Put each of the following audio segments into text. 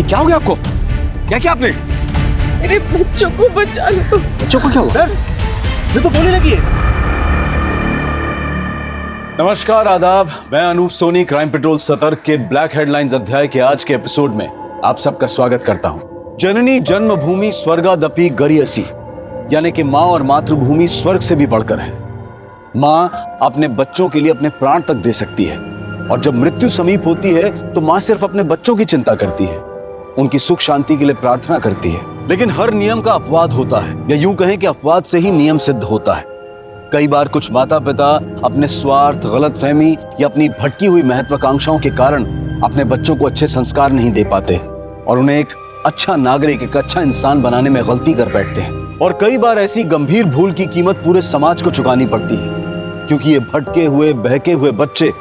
क्या हो गया आपको? क्या किया आपने? मेरे बच्चों को बचा लो। बच्चों को क्या हुआ? सर, ये तो बोलने लगी है। नमस्कार, आदाब। मैं अनूप सोनी, क्राइम पेट्रोल सतर्क के ब्लैक हेडलाइंस अध्याय के आज के एपिसोड में आप सबका स्वागत करता हूं। जननी जन्मभूमि स्वर्गादपि गरियसी, यानी कि मां और मातृभूमि स्वर्ग से भी बढ़कर है। मां अपने बच्चों के लिए अपने प्राण तक दे सकती है, और जब मृत्यु समीप होती है तो मां सिर्फ अपने बच्चों की चिंता करती है, उनकी सुख शांति के लिए प्रार्थना करती है। लेकिन हर नियम का अपवाद होता है, या यूं कहें कि अपवाद से ही नियम सिद्ध होता है। कई बार कुछ माता पिता अपने स्वार्थ, गलतफहमी या अपनी भटकी हुई महत्वाकांक्षाओं के कारण अपने बच्चों को अच्छे संस्कार नहीं दे पाते और उन्हें एक अच्छा नागरिक, एक अच्छा इंसान बनाने में गलती कर बैठते हैं। और कई बार ऐसी गंभीर भूल की कीमत पूरे समाज को चुकानी पड़ती है, क्योंकि ये भटके हुए, बहके हुए बच्चे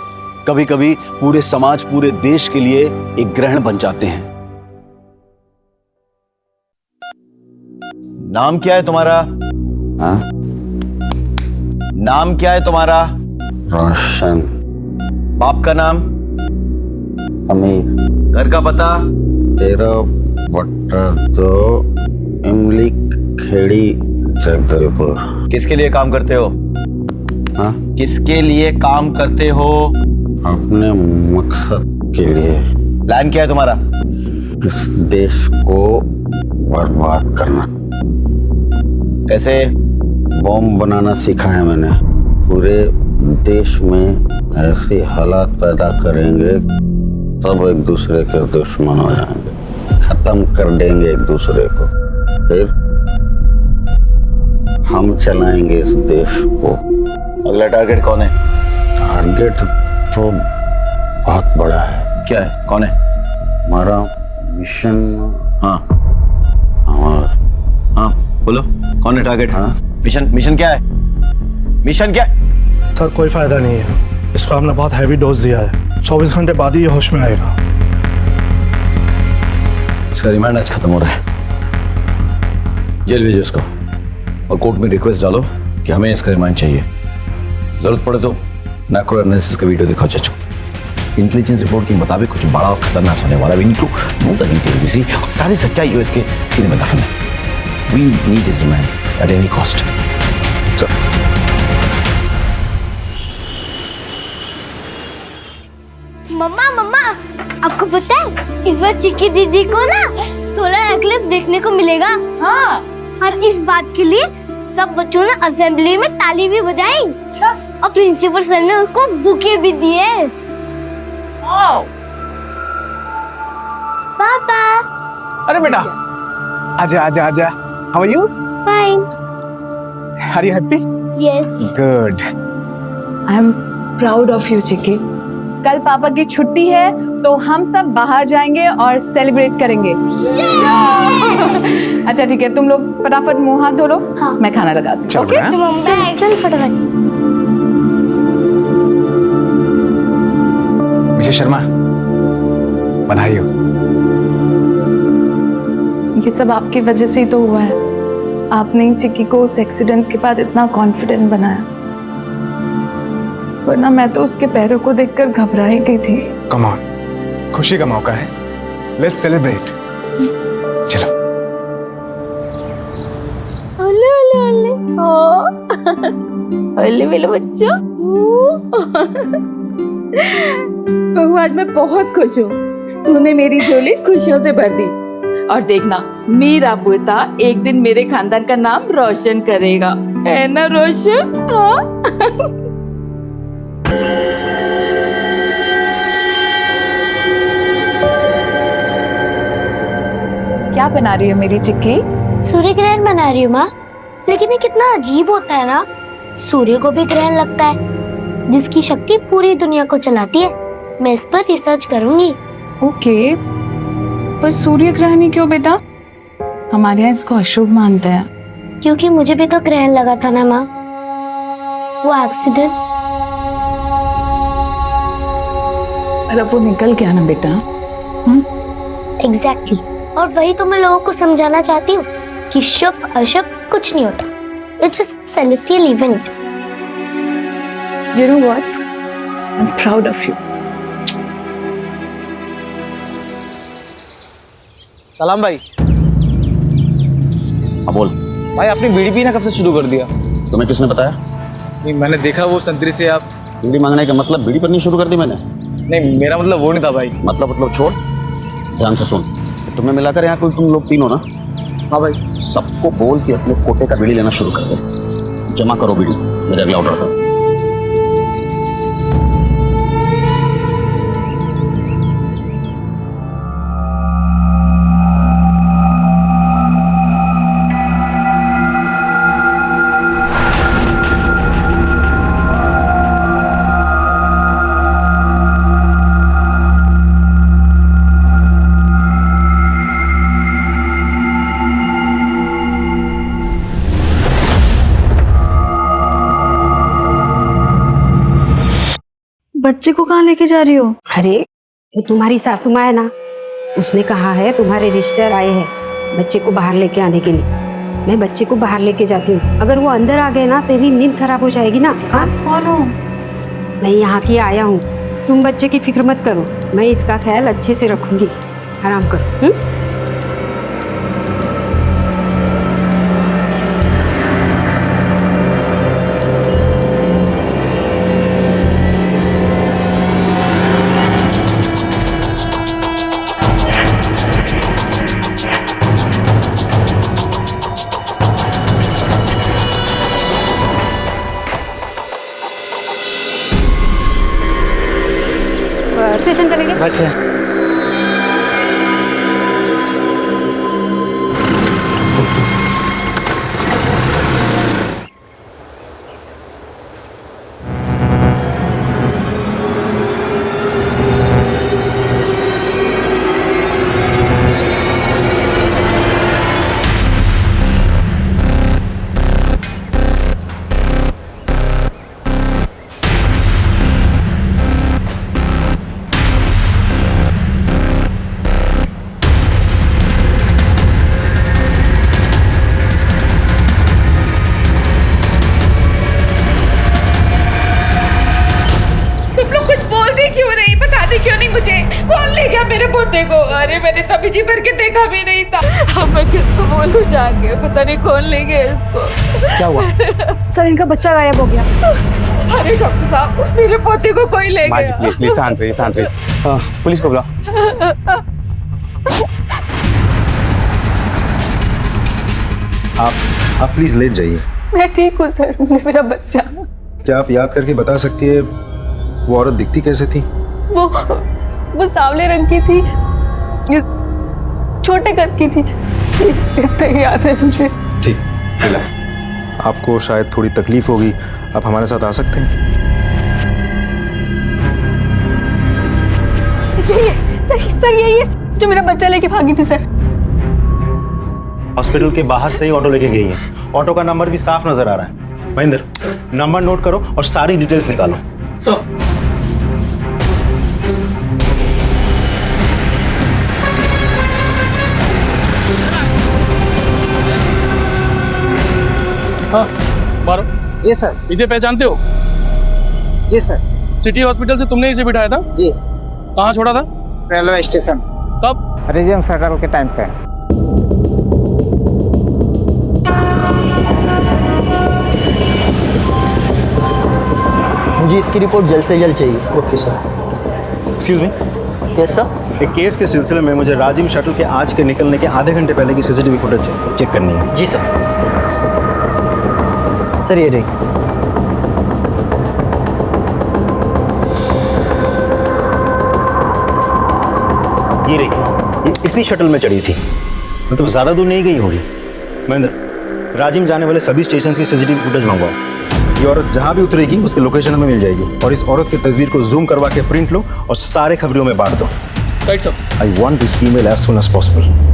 कभी कभी पूरे समाज, पूरे देश के लिए एक ग्रहण बन जाते हैं। नाम क्या है तुम्हारा? हाँ? नाम क्या है तुम्हारा? रोशन। बाप का नाम? अमीर। घर का पता? 13/2 इमली खेड़ी, जगदलपुर। किसके लिए काम करते हो? हाँ? किसके लिए काम करते हो? अपने मकसद के लिए। प्लान क्या है तुम्हारा? इस देश को बर्बाद करना। कैसे? बॉम्ब बनाना सीखा है मैंने। पूरे देश में ऐसे हालात पैदा करेंगे, सब एक दूसरे के दुश्मन हो जाएंगे, खत्म कर देंगे एक दूसरे को। फिर हम चलाएंगे इस देश को। अगला टारगेट कौन है? टारगेट तो बहुत बड़ा है। क्या है? कौन है? हमारा मिशन। हाँ हमारा। हाँ बोलो, कौन है टारगेट? हाँ? मिशन क्या है? मिशन क्या है? सर कोई फायदा नहीं है, इसको हमने बहुत हैवी डोज दिया है। 24 घंटे बाद ही ये होश में आएगा। इसका रिमांड आज खत्म हो रहा है, जेल भेजो इसको और कोर्ट में रिक्वेस्ट डालो कि हमें इसका रिमांड चाहिए। जरूरत पड़े तो मैक्रो एनालिसिस का वीडियो दिखाओ चाचू। इंटेलिजेंस रिपोर्ट के मुताबिक कुछ बड़ा और खतरनाक होने वाला। We need to know the details, see सारी सच्चाई जो इसके सीने में दफन है। We need this man at any cost. Mama mama, आपको पता है इस बार चिक्की दीदी को ना सोलर एक्लिप्स देखने को मिलेगा। हाँ। और इस बात के लिए सब बच्चों ने असेंबली में ताली भी बजाई। अच्छा। और प्रिंसिपल सर ने उसको बुके भी दिए। पापा। अरे बेटा, आजा आजा आजा। How are you? Fine. Are you happy? Yes. Good. I am proud of you Chikki. कल पापा की छुट्टी है तो हम सब बाहर जाएंगे और सेलिब्रेट करेंगे। अच्छा ठीक है, तुम लोग फटाफट मुंह हाथ धो लो। हाँ। मैं खाना लगाती हूँ। चल ओके? बेटा। चल फटाफट। मिसेस शर्मा, बधाई हो। ये सब आपकी वजह से ही तो हुआ है। आपने ही चिक्की को उस एक्सीडेंट के बाद इतना कॉन्फिडेंट बनाया, वरना मैं तो उसके पैरों को देखकर घबरा ही गई थी। कम ऑन, खुशी का मौका है, लेट्स सेलिब्रेट। चलो। ओले ओले ओले ओले मेरे बच्चों। भगवान, मैं बहुत खुश हूँ। तूने मेरी झोली खुशियों से भर दी। और देखना, मेरा पोता एक दिन मेरे खानदान का नाम रोशन करेगा, है ना रोशन? हाँ? क्या बना रही हो मेरी चिक्की? सूर्य ग्रहण मना रही हूँ माँ। लेकिन ये कितना अजीब होता है ना, सूर्य को भी ग्रहण लगता है जिसकी शक्ति पूरी दुनिया को चलाती है। मैं इस पर रिसर्च करूंगी। ओके, पर सूर्य ग्रहण ही क्यों बेटा? हमारे यहाँ इसको अशुभ मानते हैं। क्योंकि मुझे भी तो ग्रहण लगा था ना माँ, वो एक्सीडेंट। पर अब वो निकल गया ना बेटा। एग्जैक्टली। और वही तो मैं लोगों को समझाना चाहती हूँ कि शुभ अशुभ कुछ नहीं होता। It's just celestial event. You know what? I'm proud of you. सलाम भाई। हाँ बोल। भाई आपने बीड़ी पीना कब से शुरू कर दिया? तुम्हें किसने बताया? नहीं मैंने देखा वो संतरी से आप। बीड़ी मांगने का मतलब बीड़ी पीनी शुरू कर दी मैंने? नहीं मेरा मतलब वो नहीं था भाई। मतलब छोड़, ध्यान से सुन। तुम्हें मिलाकर यहाँ कोई तुम लोग तीन हो ना? हाँ भाई। सबको बोल के अपने कोटे का बीड़ी लेना शुरू कर दे। जमा करो बीड़ी, मेरे अगला ऑर्डर पर। बच्चे को कहाँ लेके जा रही हो? अरे वो तुम्हारी सासू माँ है ना, उसने कहा है तुम्हारे रिश्तेदार आए हैं बच्चे को बाहर लेके आने के लिए। मैं बच्चे को बाहर लेके जाती हूँ, अगर वो अंदर आ गए ना तेरी नींद खराब हो जाएगी ना। आप कौन हो? मैं यहाँ की आया हूँ, तुम बच्चे की फिक्र मत करो, मैं इसका ख्याल अच्छे से रखूंगी। आराम करो। स्टेशन चलेंगे। बैठे। क्यों नहीं मुझे? कौन ले गया मेरे पोते को? अरे मैंने तभी जी भर के देखा भी नहीं था। अब मैं किसको बोलूं जाके? पता नहीं कौन ले गया इसको। क्या हुआ? सर इनका बच्चा गायब हो गया। अरे डॉक्टर साहब मेरे पोते को कोई ले गया। प्लीज शांत रहिए, शांत रहिए। पुलिस को बुलाओ। आप प्लीज लेट जाइए। मैं ठीक हूँ सर, मेरा बच्चा। क्या आप याद करके बता सकती है वो औरत दिखती कैसे थी? वो सांवले रंग की थी, छोटे कद की थी, इतना ही याद है मुझे। ठीक, रिलैक्स। आपको शायद थोड़ी तकलीफ होगी, आप हमारे साथ आ सकते हैं। सर यही है जो मेरा बच्चा लेके भागी थी सर। हॉस्पिटल के बाहर से ही ऑटो लेके गई है। ऑटो का नंबर भी साफ नजर आ रहा है। महेंद्र, नंबर नोट करो और सारी डिटेल्स निकालो। हाँ मारो। जी सर। इसे पहचानते हो? जी सर। सिटी हॉस्पिटल से तुमने इसे बिठाया था? जी। कहाँ छोड़ा था? Railway station. कब? रिजर्व सर्कल के टाइम पे। मुझे इसकी रिपोर्ट जल्द से जल्द चाहिए। Okay sir. Excuse me. Yes sir. एक केस के सिलसिले में मुझे राजिम शटल के आज के निकलने के आधे घंटे पहले की सीसीटीवी फुटेज चेक करनी है। जी सर। सर ये रही। ये रही, ये इसी शटल में चढ़ी थी, मतलब ज्यादा दूर नहीं गई होगी। महेंद्र, राजिम जाने वाले सभी स्टेशन की सीसीटीवी फुटेज मंगवाओ। ये औरत जहां भी उतरेगी उसकी लोकेशन हमें मिल जाएगी, और इस औरत की तस्वीर को जूम करवा के प्रिंट लो और सारे खबरों में बांट दो। Right sir. I want this female as soon as possible.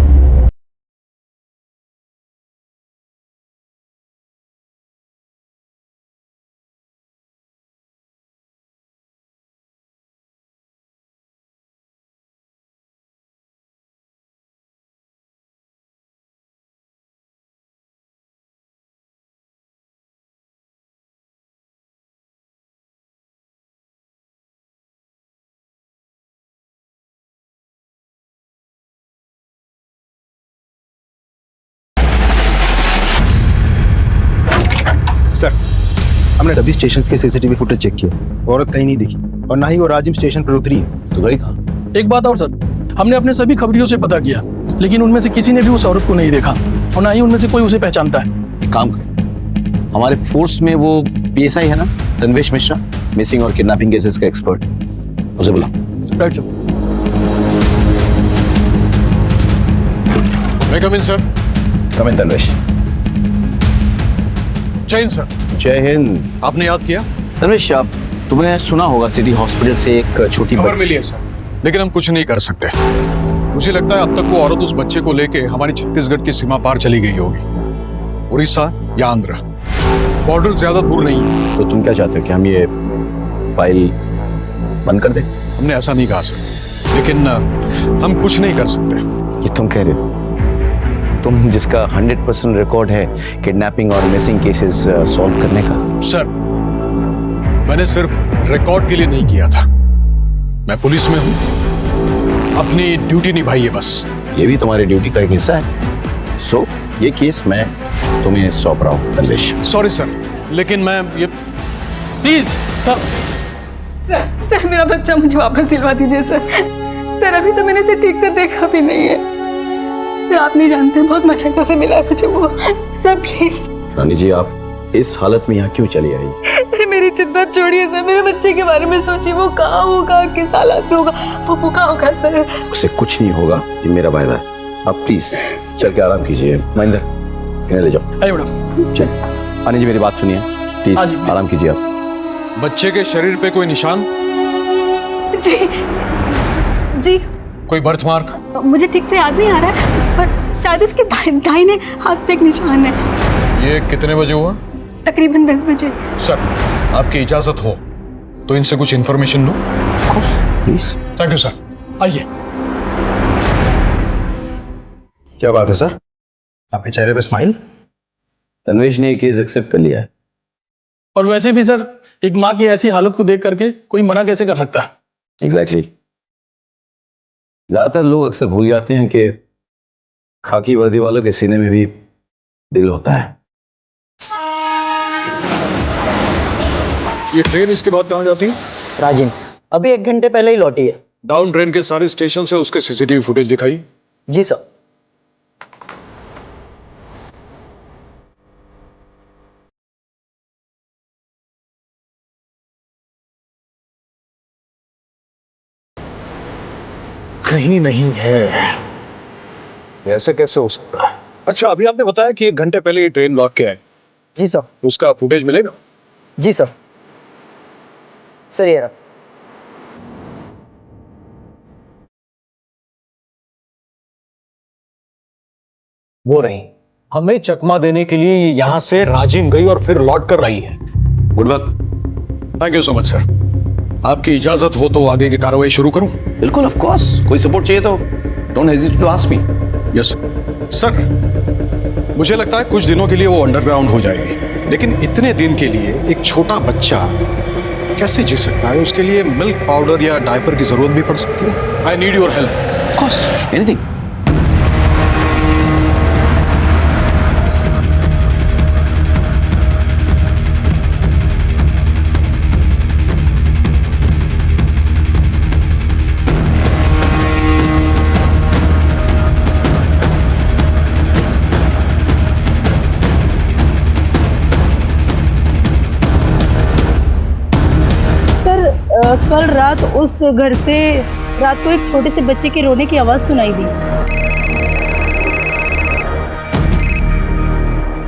हमने सभी स्टेशन के सीसीटीवी फुटेज चेक किया, औरत कहीं नहीं दिखी और ना ही वो राजिम स्टेशन पर उतरी है। तो गई कहाँ? एक बात और सर, हमने अपने सभी खबरियों से पता किया, लेकिन उनमें से किसी ने भी उस औरत को नहीं देखा और ना ही उनमें से कोई उसे पहचानता है। एक काम करो, हमारे फोर्स में वो PSI है ना, तन्वेश मिश्रा, मिसिंग और किडनैपिंग केसेस का एक्सपर्ट, उसे बुला। Right sir. मैं कम इन सर। कम इन तन्वेश। जय हिंद सर। जय हिंद। आपने याद किया? तन्वेश, आप तुमने सुना होगा सिटी हॉस्पिटल से एक छोटी खबर मिली है सर, लेकिन हम कुछ नहीं कर सकते। मुझे लगता है अब तक वो औरत उस बच्चे को लेके हमारी छत्तीसगढ़ की सीमा पार चली गई होगी, उड़ीसा या आंध्र। बॉर्डर ज्यादा दूर नहीं है। तो तुम क्या चाहते हो कि हम ये फाइल बंद कर दें? हमने ऐसा नहीं कहा सर, लेकिन हम कुछ नहीं कर सकते। ये तुम कह रहे हो? तुम जिसका 100% रिकॉर्ड है किडनैपिंग और मिसिंग केसेस सॉल्व करने का। सर, मैंने सिर्फ रिकॉर्ड के लिए नहीं किया था। मैं पुलिस में हूं, अपनी ड्यूटी निभाई है बस। ये भी तुम्हारी ड्यूटी का एक हिस्सा है। सो ये केस मैं तुम्हें सौंप रहा हूँ तन्वेश। सॉरी सर, लेकिन मैं ये प्लीज सर। सर मेरा बच्चा मुझे वापस दिलवा दीजिए सर। सर अभी तो मैंने उसे ठीक से देखा भी नहीं है सर, आप नहीं जानते बहुत मशक्कत से मिला है मुझे वो। Sir please. रानी जी, आप इस हालत में यहाँ क्यों चली आई? अरे मेरी चिंता छोड़िए सर, मेरे बच्चे के बारे में सोचिए। वो कहाँ होगा, किस हालत में होगा, वो भूखा होगा सर। उसे कुछ नहीं होगा, ये मेरा वायदा है। आप प्लीज चल के आराम कीजिए। महेंद्र, इन्हें ले जाओ। आइए मैडम। चल रानी जी, मेरी बात सुनिए प्लीज, आराम कीजिए आप। बच्चे के शरीर पे कोई निशान? जी जी कोई बर्थ मार्क? मुझे ठीक से याद नहीं आ रहा है, पर शायद इसके दाहिने हाथ पे एक निशान है। ये कितने बजे हुआ? तकरीबन 10 बजे। सर, आपकी इजाजत हो तो इनसे कुछ information low. Please. Thank you sir. आइए। क्या बात है सर, आपके चेहरे पे स्माइल? तन्वेश ने ये केस एक्सेप्ट कर लिया है। और वैसे भी सर, एक माँ की ऐसी हालत को देख करके कोई मना कैसे कर सकता है? एग्जैक्टली। ज्यादातर लोग अक्सर भूल जाते हैं कि खाकी वर्दी वालों के सीने में भी दिल होता है। ये ट्रेन इसके बाद कहाँ जाती है? राजिम अभी 1 घंटे पहले ही लौटी है। डाउन ट्रेन के सारे स्टेशन से उसके CCTV फुटेज दिखाई। जी सर। कहीं नहीं है। ऐसे कैसे हो सकता है? अच्छा, अभी आपने बताया कि 1 घंटे पहले ये ट्रेन लौट के आए। जी सर। उसका फुटेज मिलेगा? जी सर। सर ये रहा। वो नहीं, हमें चकमा देने के लिए ये यहाँ से राजिम गई और फिर लौट कर रही है। Good work. Thank you so much sir. आपकी इजाजत हो तो आगे की कार्रवाई शुरू करूं? बिल्कुल, ऑफ कोर्स। कोई सपोर्ट चाहिए तो don't hesitate to ask me. Yes sir. मुझे लगता है कुछ दिनों के लिए वो अंडरग्राउंड हो जाएगी, लेकिन इतने दिन के लिए एक छोटा बच्चा कैसे जी सकता है? उसके लिए मिल्क पाउडर या डायपर की जरूरत भी पड़ सकती है। I need your help. Of course, anything. कल रात उस घर से रात को एक छोटे से बच्चे के रोने की आवाज सुनाई दी।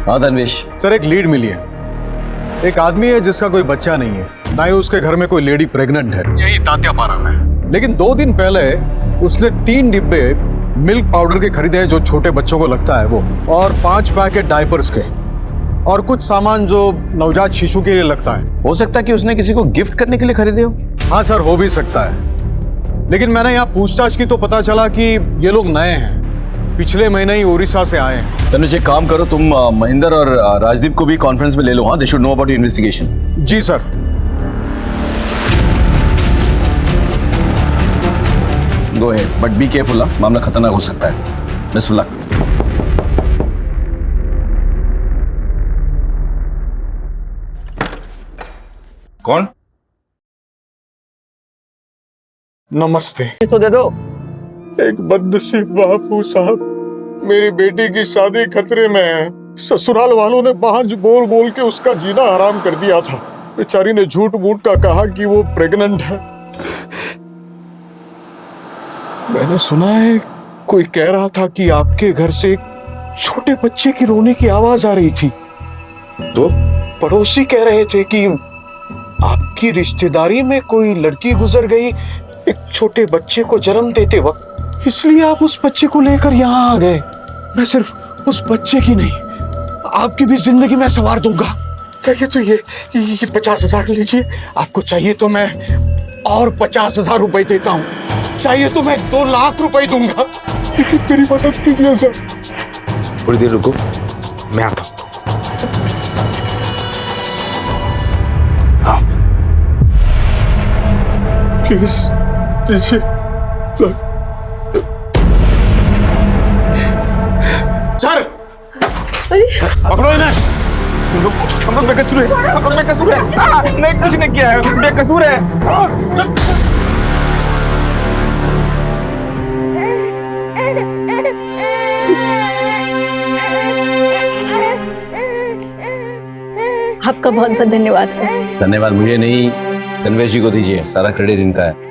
हाँ तन्वेश। सर, एक लीड मिली है। एक आदमी है जिसका कोई बच्चा नहीं है, ना ही उसके घर में कोई लेडी प्रेग्नेंट है, यही तात्यापारा में। लेकिन 2 दिन पहले उसने 3 डिब्बे मिल्क पाउडर के खरीदे हैं जो छोटे बच्चों को लगता है वो, और 5 पैकेट डायपर्स के, और कुछ सामान जो नवजात शिशु के लिए लगता है। हो सकता है कि उसने किसी को गिफ्ट करने के लिए खरीदे हो। हाँ सर, हो भी सकता है, लेकिन मैंने यहाँ पूछताछ की तो पता चला कि ये लोग नए हैं, पिछले महीने ही उड़ीसा से आए हैं। तनुज, एक काम करो, तुम महेंद्र और राजदीप को भी कॉन्फ्रेंस में ले लो। हाँ, they should know about your investigation. जी sir. Go ahead, but be careful. मामला खतरनाक हो सकता है। Best of luck. कौन? नमस्ते। तो दे दो। एक बदनसीब बापू साहब, मेरी बेटी की शादी खतरे में है। ससुराल वालों ने बांझ बोल बोल के उसका जीना हराम कर दिया था। बेचारी ने झूठ मूठ का कहा कि वो प्रेग्नेंट है। मैंने सुना है कोई कह रहा था कि आपके घर से एक छोटे बच्चे की रोने की आवाज आ रही थी। तो पड़ोसी कह रहे थे कि आपकी रिश्तेदारी में कोई लड़की गुजर गई एक छोटे बच्चे को जन्म देते वक्त, इसलिए आप उस बच्चे को लेकर यहाँ आ गए। मैं सिर्फ उस बच्चे की नहीं, आपकी भी जिंदगी में संवार दूंगा। चाहिए तो ये 50,000 लीजिए, आपको चाहिए तो मैं और 50,000 रुपए देता हूँ, चाहिए तो मैं 2 लाख रुपए दूंगा, लेकिन मेरी मदद कीजिए सर। थोड़ी देर रुको, मैं आता हूँ। प्लीज लीजिए। सर पकड़ो इन्हें। हम लोग बेकसूर है, हम लोग बेकसूर है। नहीं, कुछ नहीं किया है, बेकसूर है। आपका बहुत बहुत धन्यवाद सर। धन्यवाद मुझे नहीं, तन्वेश जी को दीजिए, सारा क्रेडिट इनका है।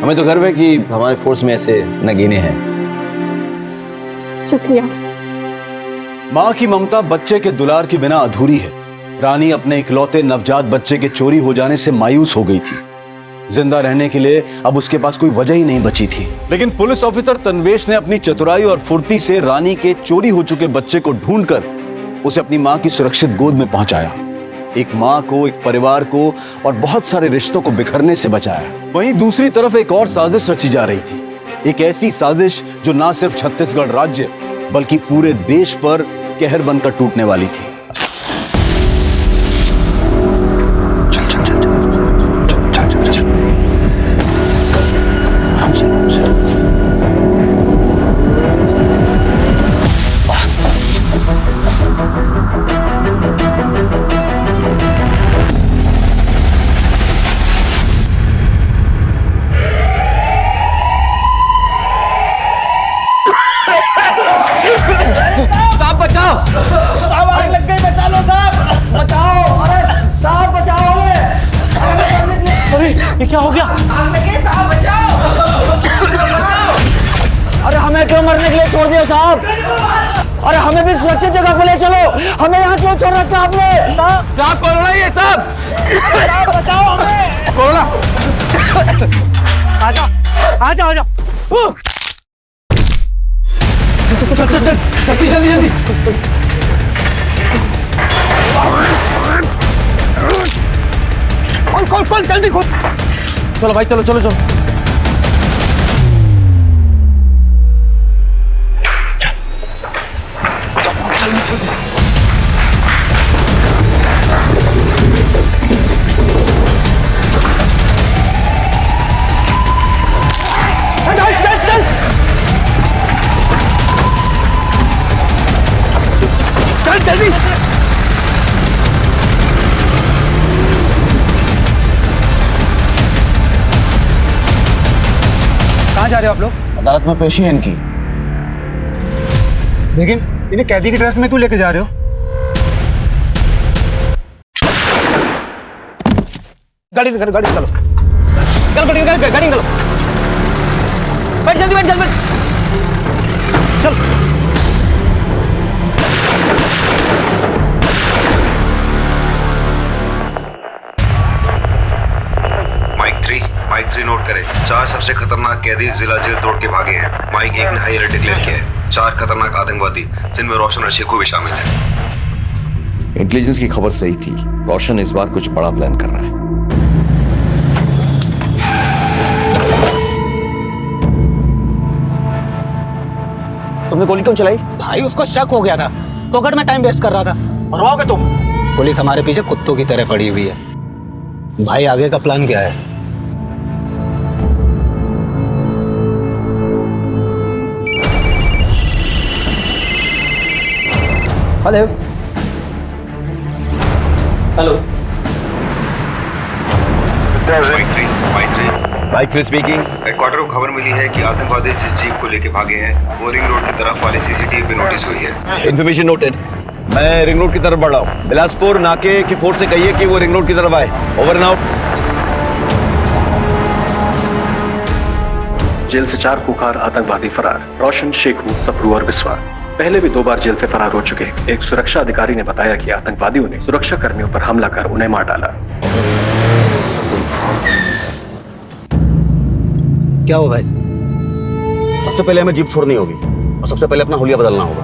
हमें तो गर्व है कि हमारे फोर्स में ऐसे नगीने हैं। शुक्रिया। माँ की ममता बच्चे के दुलार के बिना अधूरी है। रानी अपने इकलौते नवजात बच्चे के चोरी हो जाने से मायूस हो गई थी। जिंदा रहने के लिए अब उसके पास कोई वजह ही नहीं बची थी। लेकिन पुलिस ऑफिसर तन्वेश ने अपनी चतुराई और फुर्ती से रानी के चोरी हो चुके बच्चे को ढूंढकर उसे अपनी माँ की सुरक्षित गोद में पहुंचाया। एक माँ को, एक परिवार को और बहुत सारे रिश्तों को बिखरने से बचाया। वहीं दूसरी तरफ एक और साजिश रची जा रही थी, एक ऐसी साजिश जो ना सिर्फ छत्तीसगढ़ राज्य बल्कि पूरे देश पर कहर बनकर टूटने वाली थी। क्या हो गया? आग लगी, साहब बचाओ! अरे हमें क्यों मरने के लिए छोड़ दिया साहब? अरे हमें भी सुरक्षित जगह पे ले चलो, हमें यहाँ क्यों छोड़ रखा आपने? साहब कोरोना ये सब! बचाओ हमें! कोरोना! आ जाओ! जल्दी! खोल जल्दी खोल। चलो भाई चलो। चल जल्दी। कहाँ जा रहे हो आप लोग? अदालत में पेशी है इनकी। लेकिन इन्हें कैदी की ड्रेस में क्यों लेके जा रहे हो? गाड़ी निकालो। गाड़ी निकालो। बैठ जल्दी। चल। माइक 3 नोट करें। 4 सबसे खतरनाक कैदी जिला जेल तोड़ के भागे हैं। माइक 1 ने हाई अलर्ट डिक्लेयर किया है। 4 खतरनाक आतंकवादी जिनमें रोशन और शेखू भी शामिल हैं। इंटेलिजेंस की खबर सही थी, रोशन इस बार कुछ बड़ा प्लान कर रहा है। तुमने गोली क्यों चलाई? भाई उसको शक हो गया था, पॉकेट में टाइम वेस्ट कर रहा था। मरवाओगे तुम? पुलिस हमारे पीछे कुत्तों की तरह पड़ी हुई है। भाई आगे का प्लान क्या है? Hello hello Mike 3 speaking. Headquarter को खबर मिली है कि आतंकवादी जिस जीप को लेके भागे हैं वो रिंग रोड की तरफ वाले सीसीटीवी पे नोटिस हुई है। Information noted. मैं रिंग रोड की तरफ बढ़ रहा हूँ। बिलासपुर नाके की फोर्स से कहिए कि वो रिंग रोड की तरफ आए। Over and out. जेल से 4 कुख्यात आतंकवादी फरार, रोशन, शेखू, सप्रू और बिस्वा। पहले भी 2 बार जेल से फरार हो चुके। एक सुरक्षा अधिकारी ने बताया कि आतंकवादियों ने सुरक्षा कर्मियों पर हमला कर उन्हें मार डाला। क्या हो भाई? सबसे पहले हमें जीप छोड़नी होगी और सबसे पहले अपना हुलिया बदलना होगा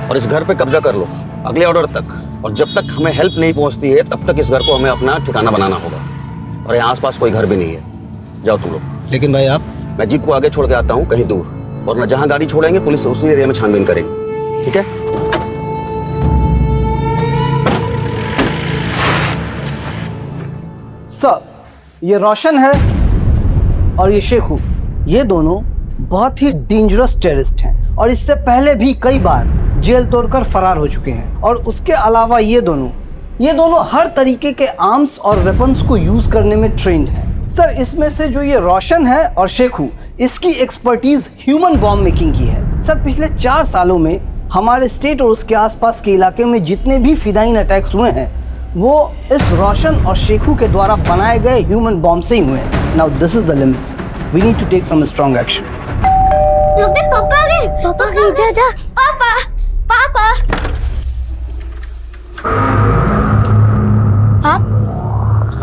और इस घर पे कब्जा कर लो अगले ऑर्डर तक। और जब तक हमें हेल्प नहीं पहुंचती है तब तक इस घर को हमें अपना ठिकाना बनाना होगा। और यहाँ आसपास कोई घर भी नहीं है। जाओ तुम लोग। लेकिन भाई आप? मैं जीप को आगे छोड़ के आता हूँ कहीं दूर, और न जहाँ गाड़ी छोड़ेंगे पुलिस उसी एरिया में छानबीन करेंगे। ठीक है? सर, ये रोशन है और ये शेखू। ये दोनों बहुत ही डेंजरस टेररिस्ट हैं और इससे पहले भी कई बार जेल तोड़कर फरार हो चुके हैं। और उसके अलावा ये दोनों हर तरीके के आर्म्स और वेपन्स को यूज करने में ट्रेंड हैं। सर, इसमें से जो ये रोशन है और शेखू, इसकी एक्सपर्टीज ह्यूमन बॉम्ब मेकिंग की है। सर, पिछले 4 सालों में हमारे स्टेट और उसके आसपास के इलाके में जितने भी फिदाइन अटैक्स हुए हैं वो इस रोशन और शेखू के द्वारा बनाए गए ह्यूमन बॉम्ब से ही हुए हैं। Now this is the limits. We need to take some strong action. पापा आ गए। पापा जा जा। पापा पापा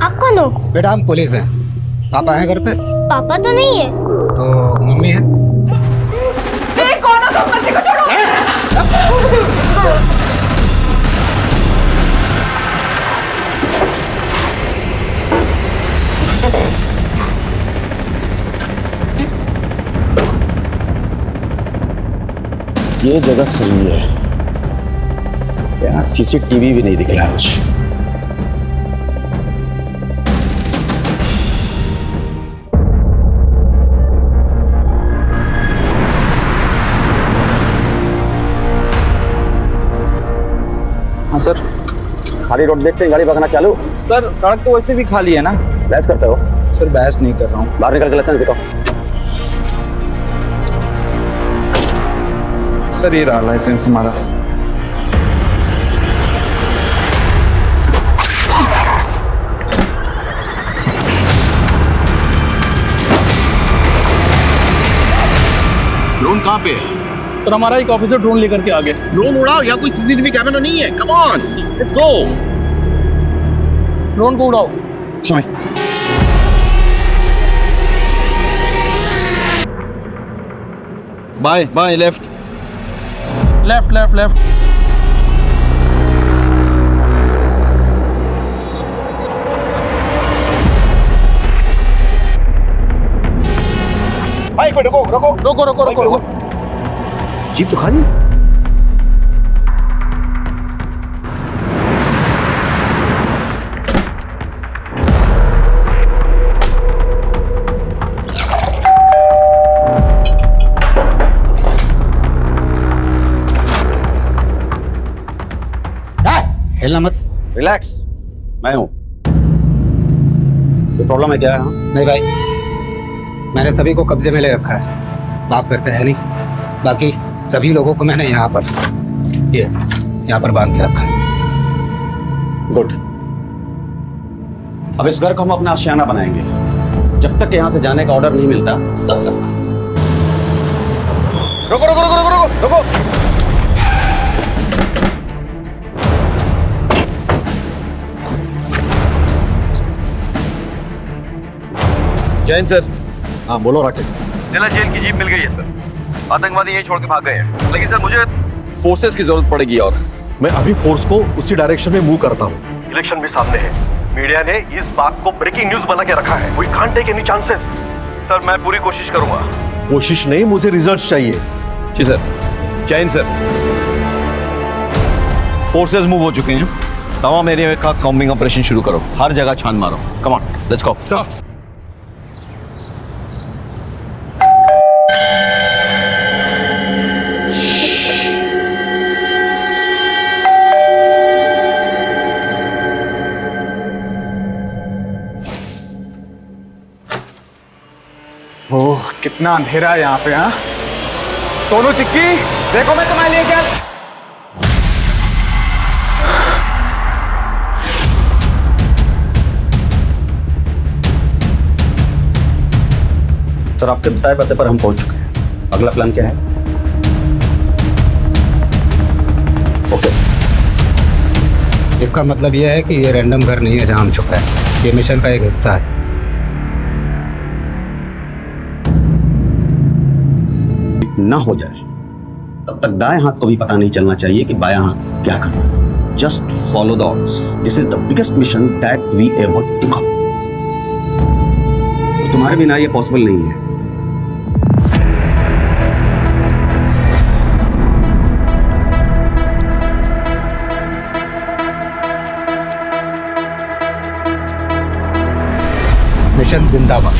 आप कौन हो? बेटा हम पुलिस हैं। पापा है घर पे? पापा तो नहीं है। तो मम्मी है। कौन हो तुम? बच्चे को छोड़ो। ये जगह सही है। यहाँ सीसीटीवी भी नहीं दिख रहा कुछ। हाँ सर। खाली रोड देखते हैं गाड़ी भगाना चालू? सर, सड़क तो वैसे भी खाली है ना। बहस करते हो? सर, बहस नहीं कर रहा हूँ। बाहर निकल के लाइसेंस दिखाओ। सर, ये रहा लाइसेंस हमारा। ड्रोन कहाँ पे है? सर, हमारा एक ऑफिसर ड्रोन लेकर के आ गया। ड्रोन उड़ाओ, या कोई सीसीटीवी कैमरा नहीं है। Come on, let's go. Drone को उड़ाओ। समय bye bye, left left left left. भाई रुको रुको रोको रोको रोको रोको। जीप तो खाली। हिलना मत। रिलैक्स, मैं हूं। तो प्रॉब्लम है क्या है? नहीं भाई, मैंने सभी को कब्जे में ले रखा है। बाप घर पे है नहीं, बाकी सभी लोगों को मैंने यहाँ पर बांध के रखा है। गुड। अब इस घर को हम अपना आशियाना बनाएंगे। जब तक यहाँ से जाने का ऑर्डर नहीं मिलता तब तक। रुको रुको रुको रुको रुको रुको। जैन सर। हाँ बोलो राकेश। जिला जेल की जीप मिल गई है सर। आतंकवादी यहीं छोड़ के भाग गए हैं, लेकिन सर मुझे फोर्सेस की जरूरत पड़ेगी। और मैं अभी फोर्स को उसी डायरेक्शन में मूव करता हूँ। इलेक्शन भी सामने है। मीडिया ने इस बात को ब्रेकिंग न्यूज बना के रखा है। We can't take any chances. Sir मैं पूरी कोशिश करूंगा। कोशिश नहीं, मुझे रिजल्ट चाहिए। जी sir. Jain sir, forces move हो चुके हैं। तमाम एरिया का कॉम्बिंग ऑपरेशन शुरू करो। हर जगह छान मारो। कम ऑन, लेट्स गो। सर, कितना अंधेरा है यहाँ पे। हाँ सोनू चिक्की, देखो मैं तुम्हारे लिए क्या। सर आपके बताए पते पर हम पहुंच चुके हैं। अगला प्लान क्या है? ओके। इसका मतलब यह है कि ये रैंडम घर नहीं है जहां हम छुपे हैं, ये मिशन का एक हिस्सा है। ना हो जाए तब तक दाएं हाथ को भी पता नहीं चलना चाहिए कि बायां हाथ क्या कर रहा है। Just follow the orders. This is the biggest mission that we ever took up. तुम्हारे बिना ये पॉसिबल नहीं है। मिशन जिंदाबाद।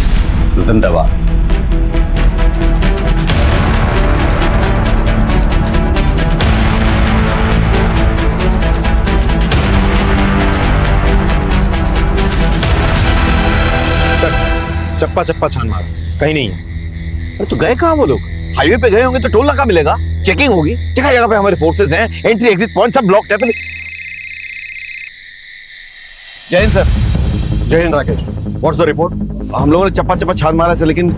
जिंदाबाद। चप्पा चप्पा छान मार, कहीं नहीं है। अरे तो गए कहाँ वो लोग? हाईवे पे गए होंगे तो टोल नाका मिलेगा, चेकिंग होगी। जगह जगह पे हमारे फोर्सेस हैं, एंट्री एग्जिट पॉइंट सब ब्लॉक है। जय हिंद सर। जय Hind Rakesh. What's the report? हम लोगों ने चप्पा चप्पा छान मारा सर, लेकिन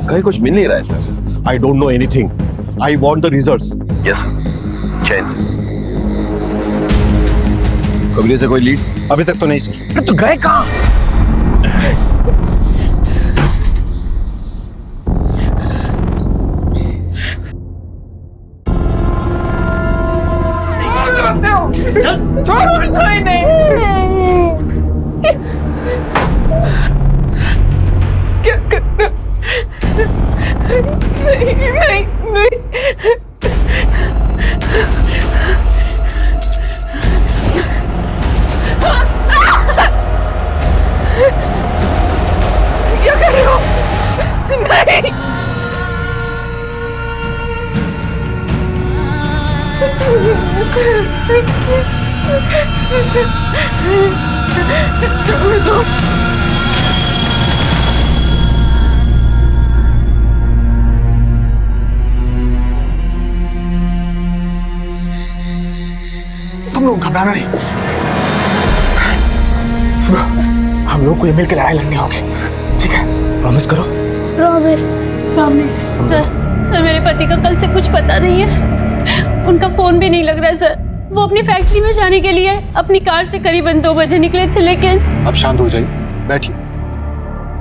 कहीं कुछ मिल नहीं रहा है sir. I don't know anything. I want the results. Yes sir. जय हिंद सर। कबीले से कोई लीड? अभी तक तो नहीं सर। तो गए कहाँ? छोड़ कोई नहीं। क्या करना? नहीं नहीं नहीं। क्या कर रहे हो? नहीं। छोड़ दो। तुम लोग घबराना नहीं। सुनो, हम लोग को ये मिलकर लड़ाई लड़नी होगी, ठीक है? प्रॉमिस करो। Promise promise. सर मेरे पति का कल से कुछ पता नहीं है, उनका फोन भी नहीं लग रहा है सर। वो अपनी फैक्ट्री में जाने के लिए अपनी कार से करीबन 2 बजे निकले थे, लेकिन अब शांत हो जाइए, बैठिए।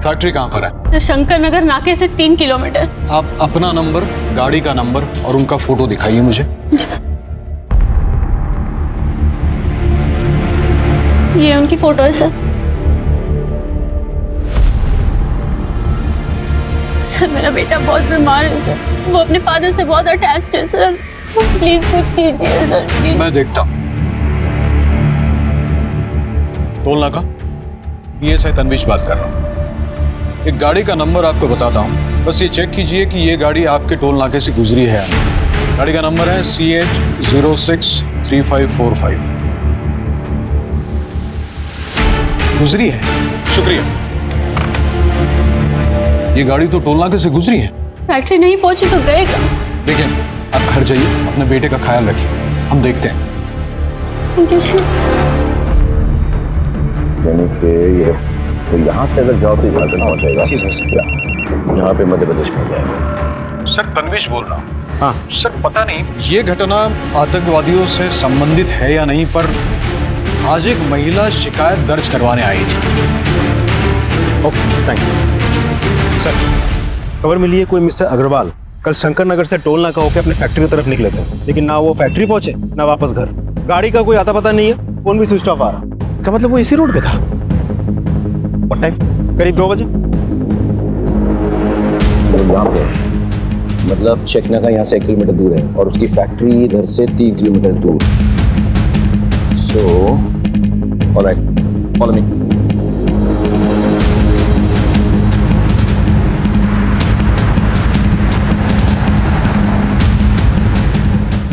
फैक्ट्री कहाँ पर है? शंकर नगर नाके से 3 किलोमीटर। आप अपना नंबर, गाड़ी का नंबर और उनका फोटो दिखाइए मुझे। ये उनकी फोटो है सर। सर मेरा बेटा बहुत बीमार है सर, वो अपने फादर से बहुत अटैच्ड है सर, प्लीज कुछ कीजिए सर प्लीज। मैं देखता हूँ। टोल नाका, ये से तनवीश बात कर रहा हूँ। एक गाड़ी का नंबर आपको बताता हूँ, बस ये चेक कीजिए कि ये गाड़ी आपके टोल नाके से गुजरी है। गाड़ी का नंबर है CH063545। गुजरी है? शुक्रिया। ये गाड़ी तो टोल नाके से गुजरी है। फैक्ट्री नहीं पहुंची तो गए कहाँ? देखिए, आप घर जाइए, अपने बेटे का ख्याल रखिए, हम देखते हैं। यानी कि ये तो यहाँ से अगर जाओ तो झारखंड हो जाएगा, यहाँ पे मध्य प्रदेश में जाएगा। सर तनवीश बोल रहा हूँ। हाँ सर, पता नहीं ये घटना आतंकवादियों से संबंधित है या नहीं, पर आज एक महिला शिकायत दर्ज करवाने आई थी। Okay thank you sir. खबर मिली है कोई मिस्टर अग्रवाल कल शंकर नगर से टोल नाका होकर अपने फैक्ट्री की तरफ निकले थे, लेकिन ना वो फैक्ट्री पहुंचे ना वापस घर। गाड़ी का कोई आता पता नहीं है, फोन भी स्विच ऑफ आ रहा। क्या मतलब वो इसी रोड पे था? What time? करीब 2 बजे। यहाँ पे मतलब चेकनाका यहाँ से 1 किलोमीटर दूर है और उसकी फैक्ट्री इधर से 3 किलोमीटर दूर। So alright, follow me.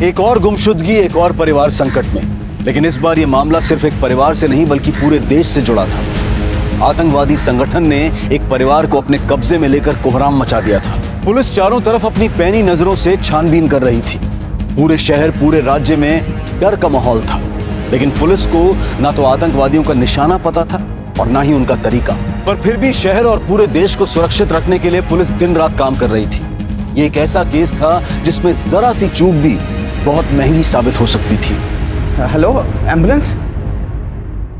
एक और गुमशुदगी, एक और परिवार संकट में। लेकिन इस बार ये मामला सिर्फ एक परिवार से नहीं बल्कि पूरे देश से जुड़ा था। आतंकवादी संगठन ने एक परिवार को अपने कब्जे में लेकर कोहराम मचा दिया था। पुलिस चारों तरफ अपनी पैनी नजरों से छानबीन कर रही थी। पूरे शहर, पूरे राज्य में डर का माहौल था, लेकिन पुलिस को ना तो आतंकवादियों का निशाना पता था और ना ही उनका तरीका। पर फिर भी शहर और पूरे देश को सुरक्षित रखने के लिए पुलिस दिन रात काम कर रही थी। ये एक ऐसा केस था जिसमें जरा सी चूक भी बहुत महंगी साबित हो सकती थी। Hello, ambulance?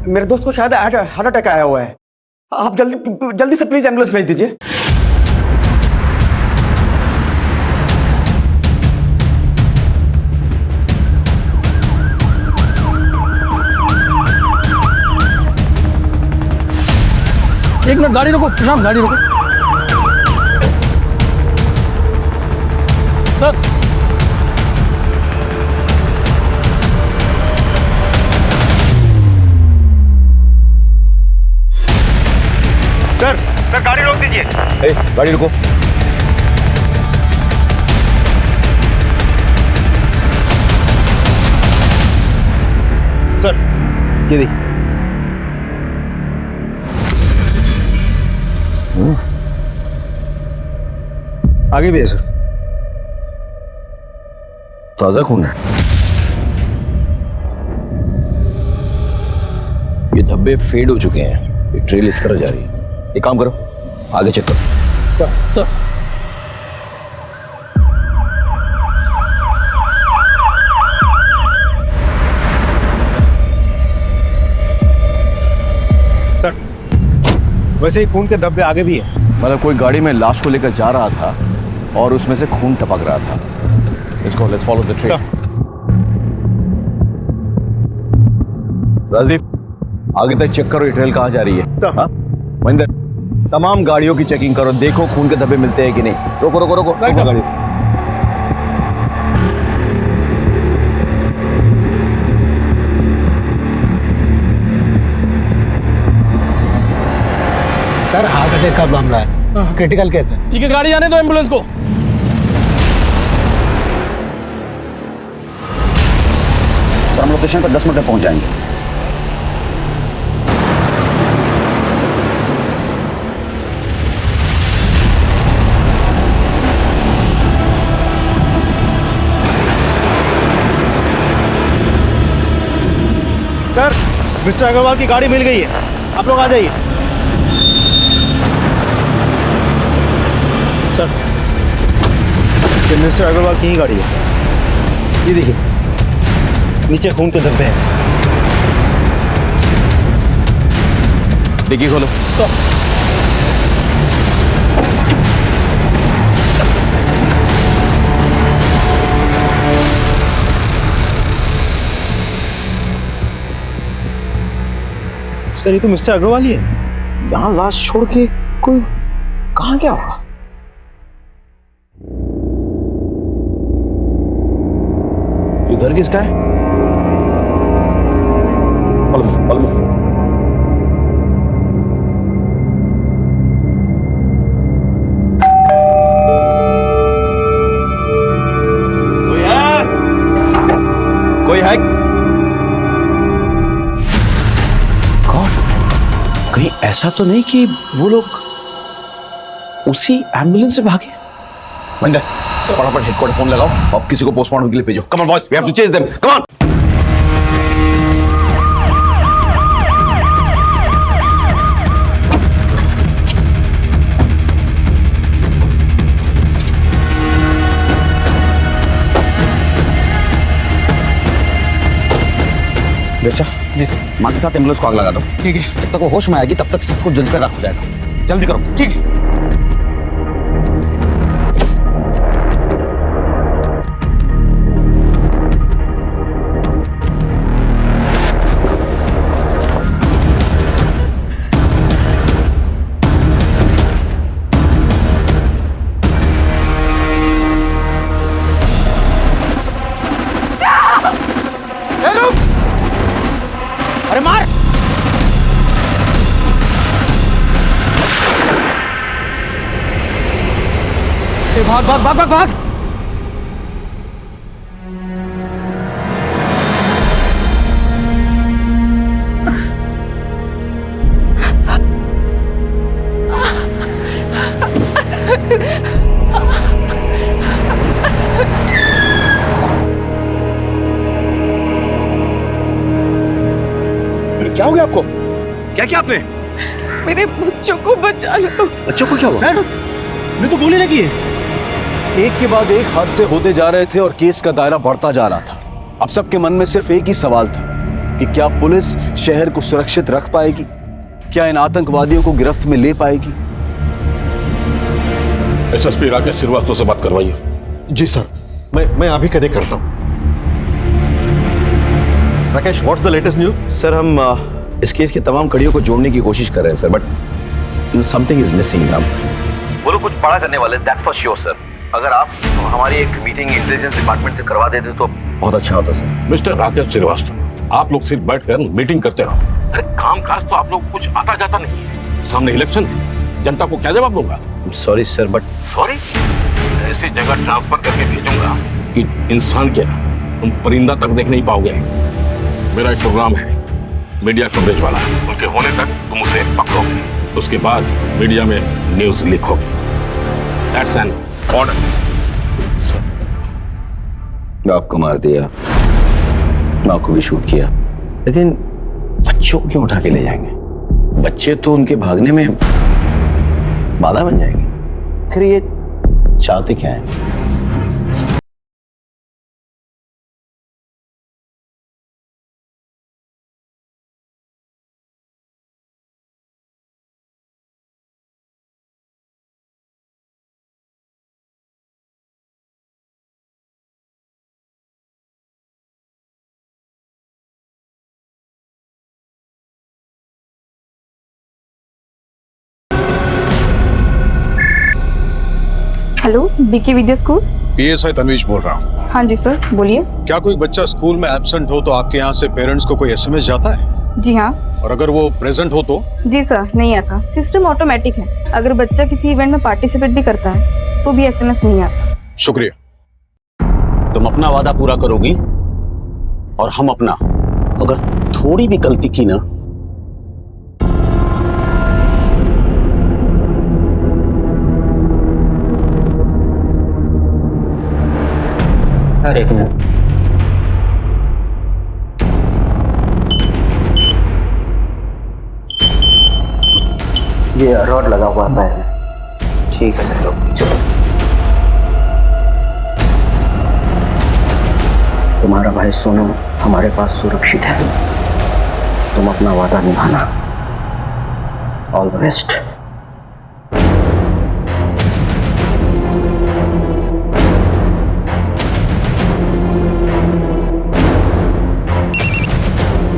मेरे दोस्त को शायद हार्ट अटैक आया हुआ है। आप जल्दी से प्लीज एम्बुलेंस भेज दीजिए। एक मिनट, गाड़ी रोको प्रशांत, गाड़ी रोको। सर सर गाड़ी रोक दीजिए। गाड़ी रुको। सर ये देखिए। आगे भी है सर। ताजा खून है। ये धब्बे फेड हो चुके हैं। ये ट्रेल इस तरह जा रही है। एक काम करो, आगे चेक करो। सर सर वैसे ही खून के धब्बे आगे भी है। मतलब कोई गाड़ी में लाश को लेकर जा रहा था और उसमें से खून टपक रहा था। Let's follow the trail. Rajdeep, आगे तक चेक करो ये ट्रेल कहाँ जा रही है। हाँ? महेंद्र, तमाम गाड़ियों की चेकिंग करो, देखो खून के धब्बे मिलते हैं कि नहीं। रोको रोको रोको, रोको गाड़ी। सर हार्ट अटैक का मामला है, क्रिटिकल केस है। ठीक है, गाड़ी आने दो एम्बुलेंस को। सर हम लोकेशन पर 10 मिनट में पहुंच जाएंगे। सर मिस्टर अग्रवाल की गाड़ी मिल गई है, आप लोग आ जाइए। सर ये मिस्टर अग्रवाल की ही गाड़ी है। ये देखिए नीचे खून के धब्बे हैं। डिग्गी खोलो। सर सर ये तो मिस्टर अग्रवाल ही है। यहाँ लाश छोड़ के कोई कहाँ गया होगा? घर किसका है? follow me. कोई है? कौन? कहीं ऐसा तो नहीं कि वो लोग उसी एम्बुलेंस से भागे? मंदिर फटाफट हेडक्वार्टर फोन लगाओ, अब किसी को पोस्टमार्टम के लिए भेजो। Come on boys, we have to chase them, come on. बेचा माँ के साथ एम्बुलेंस को आग लगा दो। ठीक है। जब तक वो होश में आएगी तब तक सबको जल्दी राख हो जाएगा। जल्दी करो। ठीक है। अरे मार! भाग भाग भाग भाग भाग! क्या किया आपने? मेरे बच्चों को बचा लो। बच्चों को क्या हुआ? सर ने तो गोली लगी है। एक के बाद एक हादसे होते जा रहे थे और केस का दायरा बढ़ता जा रहा था। अब सबके मन में सिर्फ एक ही सवाल था कि क्या पुलिस शहर को सुरक्षित रख पाएगी? क्या इन आतंकवादियों को गिरफ्त में ले पाएगी? एसएसपी राकेश श्रीवास्तव से बात करवाइए। जी सर, मैं अभी कनेक्ट करता हूँ। Rakesh, what's the latest news? Sir हम इस केस की तमाम कड़ियों को जोड़ने की कोशिश कर रहे हैं sir, but something is missing. वो लोग कुछ बड़ा करने वाले, दैट्स फॉर श्योर सर। अगर आप हमारी एक मीटिंग इंटेलिजेंस डिपार्टमेंट से करवा देते तो बहुत अच्छा होता सर। मिस्टर राकेश श्रीवास्तव, आप लोग सिर्फ बैठकर मीटिंग करते रहो। अरे काम काज तो आप लोग कुछ आता जाता नहीं है। सामने इलेक्शन है, जनता को क्या जवाब दूंगा? Sorry sir, but sorry? ऐसी जगह ट्रांसफर करके भेजूंगा कि इंसान क्या तुम परिंदा तक देख नहीं पाओगे। मेरा एक प्रोग्राम है मीडिया कवरेज वाला, उनके होने तक तुम उसे पकड़ोगे, उसके बाद मीडिया में न्यूज लिखोगे। That's an order. आपको मार दिया, माँ को भी शूट किया, लेकिन बच्चों को क्यों उठा के ले जाएंगे? बच्चे तो उनके भागने में बाधा बन जाएंगे। फिर ये चाहते क्या है? हेलो, डीके विद्या स्कूल। पीएसआई तन्वीश बोल रहा हूँ। हाँ जी सर, बोलिए। क्या कोई बच्चा स्कूल में एब्सेंट हो तो आपके यहाँ से पेरेंट्स को कोई एसएमएस जाता है? जी हाँ। और अगर वो प्रेजेंट हो तो? जी सर, नहीं आता। सिस्टम ऑटोमेटिक है। अगर बच्चा किसी इवेंट में पार्टिसिपेट भी करता है तो भी एसएमएस नहीं आता। शुक्रिया। तुम अपना वादा पूरा करोगी और हम अपना। अगर थोड़ी भी गलती की ना, एक मिनट। ये रॉड लगा हुआ है पैर में। ठीक है सर, चलो। तुम्हारा भाई सोनू हमारे पास सुरक्षित है। तुम अपना वादा निभाना। All the best.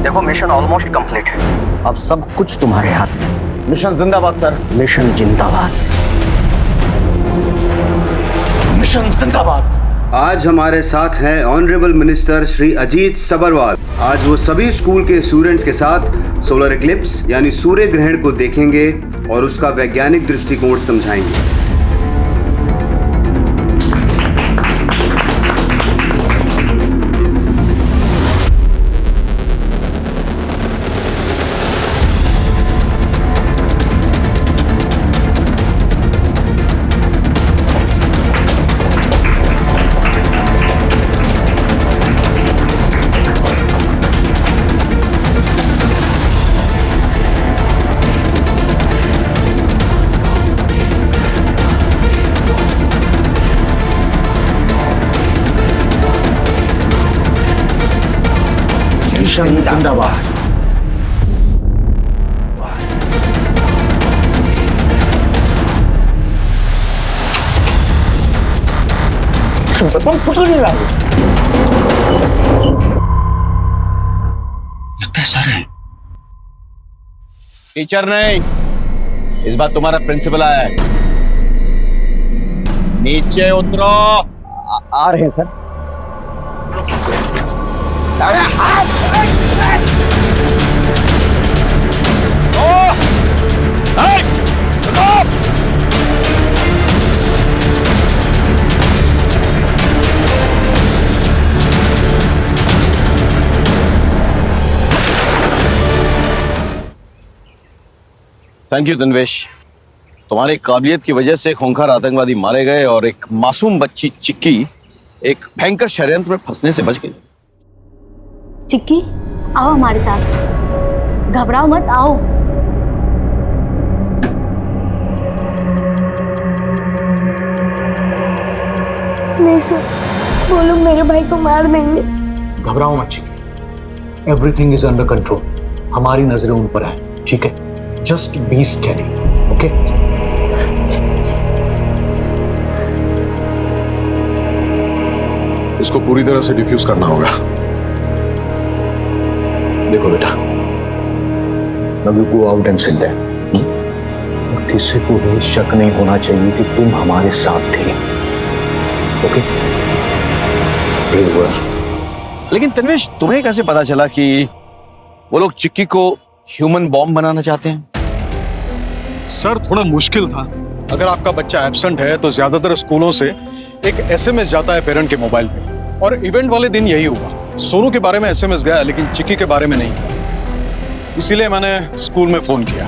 देखो, मिशन ऑलमोस्ट कंप्लीट है। अब सब कुछ तुम्हारे हाथ में। मिशन जिंदाबाद सर। मिशन जिंदाबाद। मिशन जिंदाबाद। आज हमारे साथ हैं ऑनरेबल मिनिस्टर श्री अजीत सबरवाल। आज वो सभी स्कूल के स्टूडेंट्स के साथ सोलर इक्लिप्स यानी सूर्य ग्रहण को देखेंगे और उसका वैज्ञानिक दृष्टिकोण समझाएंगे। मिशन जिंदाबाद। लगता है सर है। टीचर नहीं, इस बार तुम्हारा प्रिंसिपल आया है। नीचे उतरो। आ रहे हैं सर। Thank you Tanvesh. तुम्हारी काबिलियत की वजह से खूंखार आतंकवादी मारे गए और एक मासूम बच्ची चिक्की एक भयंकर षड्यंत्र में फंसने से बच गई। चिक्की, आओ हमारे साथ। घबराओ मत, आओ। नहीं सर, वो लोग मेरे भाई को मार देंगे। घबराओ मत चिकी, एवरीथिंग इज अंडर कंट्रोल। हमारी नजरें उन पर है, ठीक है? Just be steady, okay? इसको पूरी तरह से डिफ्यूज करना होगा। देखो बेटा, now you go out and sit there. और किसी को भी शक नहीं होना चाहिए कि तुम हमारे साथ थे, ओके? लेकिन तन्वेश, तुम्हें कैसे पता चला कि वो लोग चिक्की को ह्यूमन बॉम्ब बनाना चाहते हैं? सर, थोड़ा मुश्किल था। अगर आपका बच्चा एब्सेंट है तो ज्यादातर स्कूलों से एक एसएमएस जाता है पेरेंट के मोबाइल पे, और इवेंट वाले दिन यही हुआ। सोनू के बारे में एसएमएस गया, लेकिन चिक्की के बारे में नहीं। इसीलिए मैंने स्कूल में फोन किया।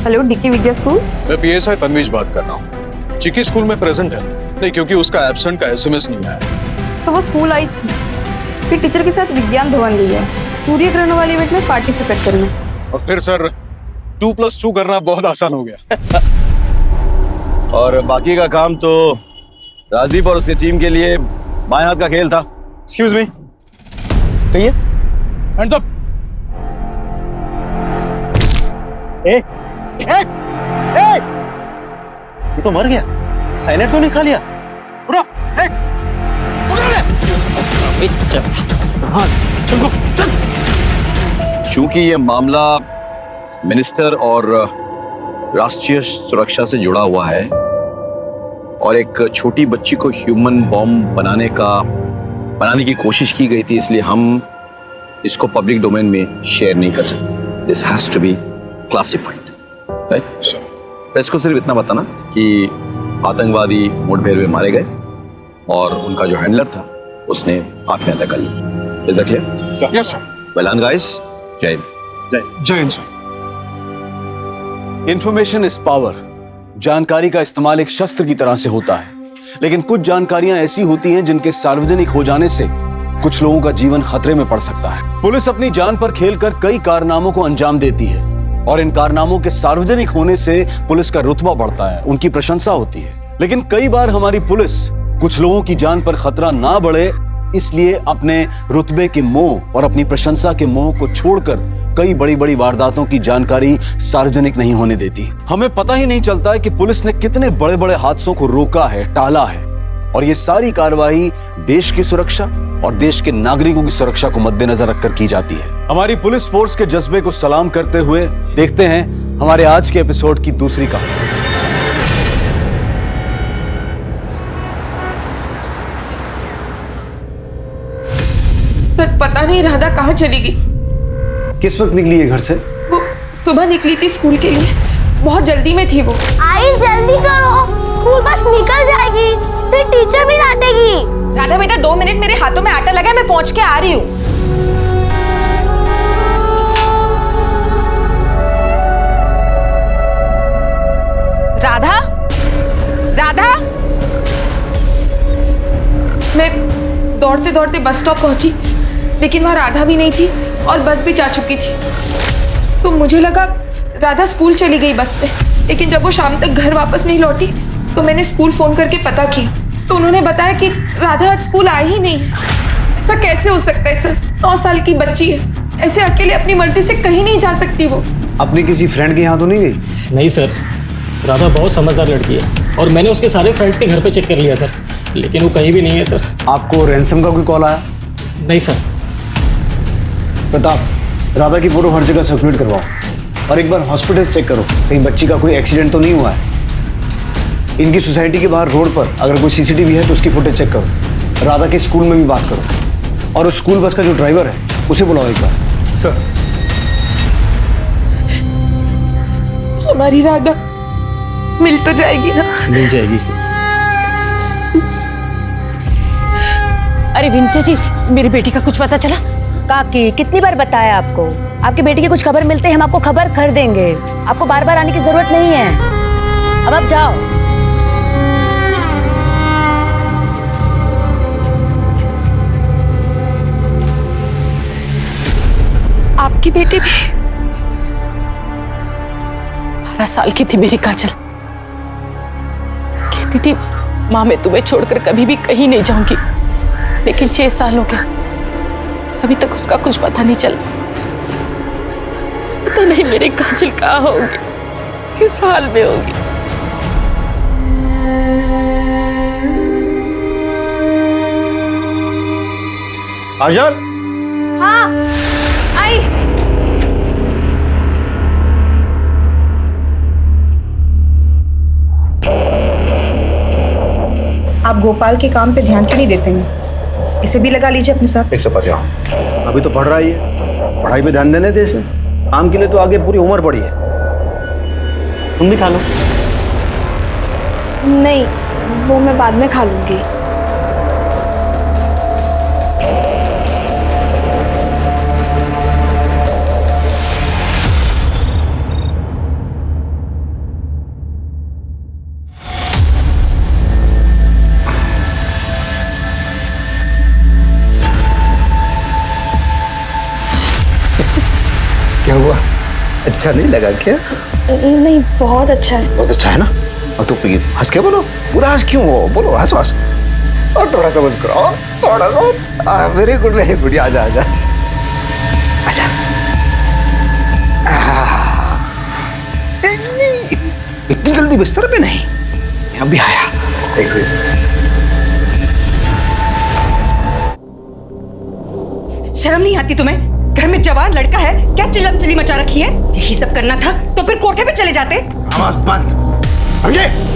हेलो, डीके विद्या स्कूल। मैं पीएसआई तन्वीश बात कर रहा हूँ। चिक्की स्कूल में प्रेजेंट है? नहीं, क्योंकि उसका एब्सेंट का एसएमएस नहीं आया। सो वो स्कूल आई थी, फिर टीचर के साथ विज्ञान भवन गई है सूर्य ग्रहण वाले इवेंट में पार्टिसिपेट करने। और फिर सर 2+2 करना बहुत आसान हो गया। और बाकी का काम तो राजदीप और उसकी टीम के लिए बाएं हाथ का खेल था। एक्सक्यूज मी, कहिए। Hands up. ए, ए, ए, ये तो मर गया। साइनेट तो नहीं खा लिया? उठो, ए, उठो ले। हाँ, चलो, चल। चूंकि ये मामला मिनिस्टर और राष्ट्रीय सुरक्षा से जुड़ा हुआ है और एक छोटी बच्ची को ह्यूमन बॉम्ब बनाने की कोशिश की गई थी, इसलिए हम इसको पब्लिक डोमेन में शेयर नहीं कर सकते। This has to be classified, right? Press को सिर्फ इतना बताना कि आतंकवादी मुठभेड़ में मारे गए और उनका जो हैंडलर था उसने आत्महत्या कर ली। Is that clear? Yes sir. Well done guys. जय हिंद। जय हिंद सर। Information is power. जानकारी का इस्तेमाल एक शस्त्र की तरह से होता है, लेकिन कुछ जानकारियां ऐसी होती हैं जिनके सार्वजनिक हो जाने से कुछ लोगों का जीवन खतरे में पड़ सकता है। पुलिस अपनी जान पर खेलकर कई कारनामों को अंजाम देती है और इन कारनामों के सार्वजनिक होने से पुलिस का रुतबा बढ़ता है, उनकी प्रशंसा होती है। लेकिन कई बार हमारी पुलिस कुछ लोगों की जान पर खतरा ना बढ़े इसलिए अपने रुतबे के मोह और अपनी प्रशंसा के मोह को छोड़कर कई बड़ी बड़ी वारदातों की जानकारी सार्वजनिक नहीं होने देती। हमें पता ही नहीं चलता है कि पुलिस ने कितने बड़े बड़े हादसों को रोका है, टाला है, और ये सारी कार्रवाई देश की सुरक्षा और देश के नागरिकों की सुरक्षा को मद्देनजर रखकर की जाती है। हमारी पुलिस फोर्स के जज्बे को सलाम करते हुए देखते हैं हमारे आज के एपिसोड की दूसरी कहानी। सर, पता नहीं राधा कहाँ चली गई। किस वक्त निकली है घर से? वो सुबह निकली थी स्कूल के लिए, बहुत जल्दी में थी वो। आई जल्दी करो, स्कूल बस निकल जाएगी, फिर टीचर भी डांटेगी। राधा बेटा 2 मिनट, मेरे हाथों में आटा लगा है, मैं पहुंच के आ रही हूँ। राधा, राधा। मैं दौड़ते दौड़ते बस स्टॉप पहुंची, लेकिन वहां राधा भी नहीं थी और बस भी जा चुकी थी। तो मुझे लगा राधा स्कूल चली गई बस पे, लेकिन जब वो शाम तक घर वापस नहीं लौटी तो मैंने स्कूल फोन करके पता किया, तो उन्होंने बताया कि राधा आज स्कूल आई ही नहीं। ऐसा कैसे हो सकता है सर? 9 साल की बच्ची है, ऐसे अकेले अपनी मर्जी से कहीं नहीं जा सकती वो। अपनी किसी फ्रेंड के यहाँ तो नहीं गई? नहीं सर, राधा बहुत समझदार लड़की है और मैंने उसके सारे फ्रेंड्स के घर पे चेक कर लिया सर, लेकिन वो कहीं भी नहीं है सर। आपको रैंसम का कोई कॉल आया? नहीं सर। प्रताप, राधा की फोटो हर जगह सर्कुलेट करवाओ और एक बार हॉस्पिटल चेक करो, कहीं बच्ची का कोई एक्सीडेंट तो नहीं हुआ है। इनकी सोसाइटी के बाहर रोड पर अगर कोई सीसीटीवी है तो उसकी फुटेज चेक करो। राधा के स्कूल में भी बात करो और उस स्कूल बस का जो ड्राइवर है उसे बुलाओ एक बार। सर। हमारी राधा मिल तो जाएगी ना? मिल जाएगी। अरे विंध्या जी, मेरी बेटी का कुछ पता चला? काकी, कितनी बार बताया आपको, आपकी बेटी की कुछ खबर मिलते ही हम आपको खबर कर देंगे। आपको बार बार आने की जरूरत नहीं है, अब आप जाओ। आपकी बेटी भी 12 साल की थी मेरी काजल, कहती थी माँ मैं तुम्हें छोड़कर कभी भी कहीं नहीं जाऊंगी, लेकिन 6 साल हो गया, अभी तक उसका कुछ पता नहीं चला। पता नहीं मेरी काजल कहाँ होगी, किस हाल में होगी। काजल, हाँ आई। आप गोपाल के काम पे ध्यान क्यों नहीं देते हैं? इसे भी लगा लीजिए अपने साथ। 150। अभी तो पढ़ रहा ही है, पढ़ाई पे ध्यान देने दे इसे। काम के लिए तो आगे पूरी उम्र पड़ी है। तुम भी खा लो। नहीं, वो मैं बाद में खा लूंगी। क्या हुआ? अच्छा नहीं लगा क्या? नहीं, बहुत अच्छा है। बहुत अच्छा है ना? और तो हंस के बोलो, उदास क्यों हो? बोलो, हंसो हंसो। और थोड़ा सा मुस्कुराओ, और थोड़ा सा। Very good, very good. आजा आजा आजा। इतनी जल्दी बिस्तर पे नहीं, अभी आया। शर्म नहीं आती तुम्हें? घर में जवान लड़का है, क्या चिल्लम चिल्ली मचा रखी है? यही सब करना था तो फिर कोठे पे चले जाते। आवाज बंद। समझे?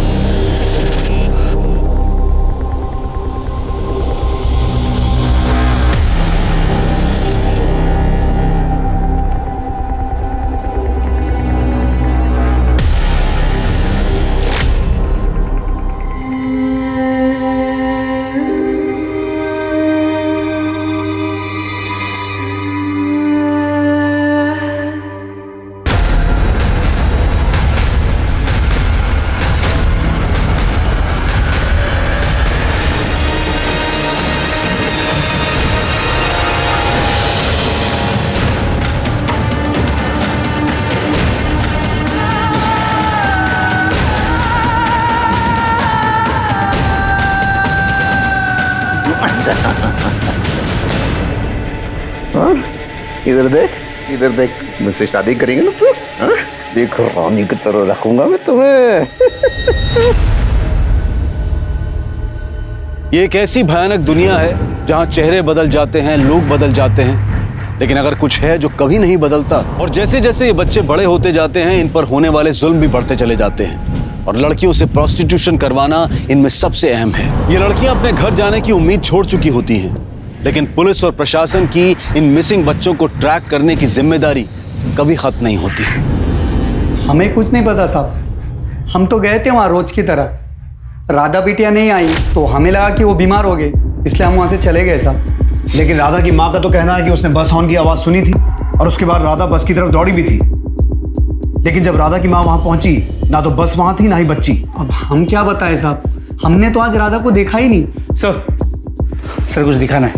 इधर देख, इधर देख। मुझसे शादी करेंगे ना तू? देखो रानी की तरह रखूंगा मैं तुम्हें। ये एक ऐसी भयानक दुनिया है जहां चेहरे बदल जाते हैं, लोग बदल जाते हैं, लेकिन अगर कुछ है जो कभी नहीं बदलता, और जैसे जैसे ये बच्चे बड़े होते जाते हैं, इन पर होने वाले जुल्म भी बढ़ते चले जाते हैं, और लड़कियों से प्रोस्टिट्यूशन करवाना इनमें सबसे अहम है। ये लड़कियां अपने घर जाने की उम्मीद छोड़ चुकी होती हैं, लेकिन पुलिस और प्रशासन की इन मिसिंग बच्चों को ट्रैक करने की जिम्मेदारी कभी खत्म नहीं होती। हमें कुछ नहीं पता साहब, हम तो गए थे वहाँ रोज की तरह। राधा बिटिया नहीं आई तो हमें लगा कि वो बीमार हो गए, इसलिए हम वहाँ से चले गए साहब। लेकिन राधा की माँ का तो कहना है कि उसने बस हॉर्न की आवाज़ सुनी थी और उसके बाद राधा बस की तरफ दौड़ी भी थी। लेकिन जब राधा की माँ वहाँ पहुँची, ना तो बस वहाँ थी ना ही बच्ची। अब हम क्या बताएं साहब, हमने तो आज राधा को देखा ही नहीं। सर कुछ दिखाना है।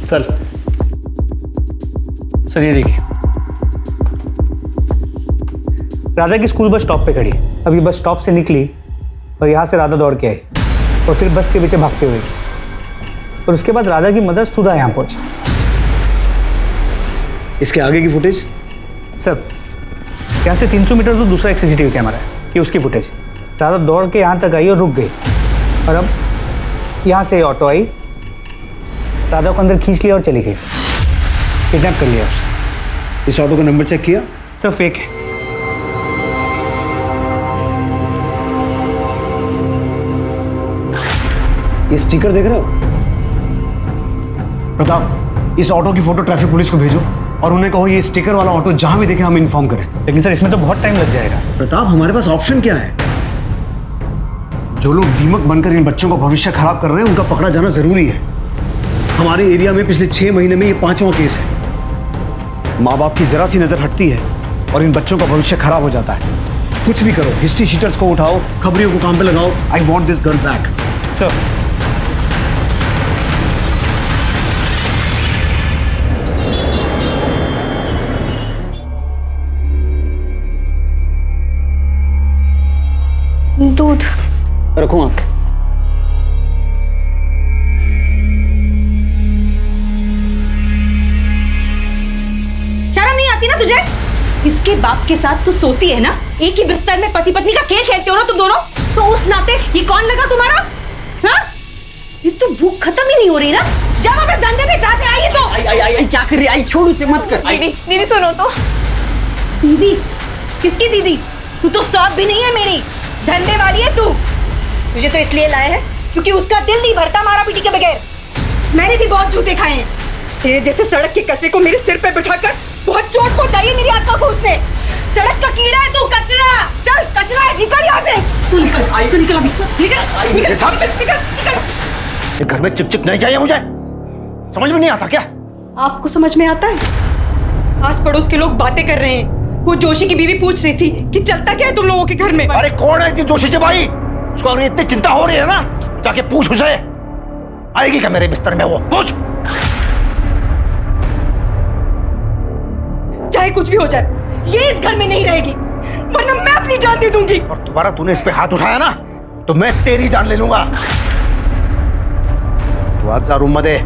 सर ये देखिए, राधा की स्कूल बस स्टॉप पे खड़ी है। अभी बस स्टॉप से निकली और यहाँ से राधा दौड़ के आई और फिर बस के पीछे भागते हुए, और उसके बाद राधा की मदर सुधा यहाँ पहुंची। इसके आगे की फुटेज? सर यहाँ से 300 मीटर दूर दूसरा एक सीसीटीवी कैमरा है, ये उसकी फुटेज। राधा दौड़ के यहाँ तक आई और रुक गई, और अब यहाँ से ऑटो आई, राधा को अंदर खींच लिया और चली गई। किडनैप कर लिया उसे। इस ऑटो का नंबर चेक किया? सर फेक है। ये स्टिकर देख रहे हो? प्रताप, इस ऑटो की फोटो ट्रैफिक पुलिस को भेजो और उन्हें कहो ये स्टिकर वाला ऑटो जहां भी देखे हम इन्फॉर्म करें। लेकिन सर इसमें तो बहुत टाइम लग जाएगा। प्रताप, हमारे पास ऑप्शन क्या है? जो लोग दीमक बनकर इन बच्चों का भविष्य खराब कर रहे हैं, उनका पकड़ा जाना जरूरी है। हमारे एरिया में पिछले 6 महीने में ये 5वां केस है। माँ बाप की जरा सी नजर हटती है और इन बच्चों का भविष्य खराब हो जाता है। कुछ भी करो, हिस्ट्री शीटर्स को उठाओ, खबरियों को काम पे लगाओ। I want this girl back. Sir दूध रखूँ आप। शर्म नहीं आती ना तुझे? इसके बाप के साथ तू सोती है ना, एक ही बिस्तर में पति पत्नी का खेल खेलते हो ना तुम दोनों, तो उस नाते ये कौन लगा तुम्हारा? हाँ? ये तो भूख खत्म ही नहीं हो रही ना। जा वापस धंधे पे, जहाँ से आई है तो। आई क्या कर रही? आई छोड़ उसे, मत कर। दीदी दीदी सुनो तो। दीदी? किसकी दीदी? तू तो सौंप भी नहीं है मेरी, धंधे वाली है तू। तुझे तो इसलिए लाया है क्योंकि उसका दिल नहीं भरता मारा पीटी के बगैर। मैंने भी बहुत जूते खाए हैं। तेरे जैसे सड़क के कचरे को मेरे सिर पे बिठाकर बहुत चोट पहुंचाई है मेरी आत्मा को उसने। सड़क का कीड़ा है तू, कचरा। चल कचरा है, निकल यहाँ से। तू निकल, आई तो निकल अभी। ये घर में चिक चिक नहीं चाहिए मुझे। समझ में नहीं आता क्या? आपको समझ में आता है? आस पड़ोस के लोग बातें कर रहे हैं। वो जोशी की बीवी पूछ रही थी कि चलता क्या है तुम लोगों के घर में। अरे कौन है जोशी जी भाई? उसको अगर इतनी चिंता हो रही है ना, जाके पूछ उसे। आएगी क्या मेरे बिस्तर में? वो पूछ। चाहे कुछ भी हो जाए, ये इस घर में नहीं रहेगी, वरना मैं अपनी जान दे दूंगी। और दोबारा तूने इस पे हाथ उठाया ना, तो मैं तेरी जान ले लूंगा। तू आज जा रूम में दे।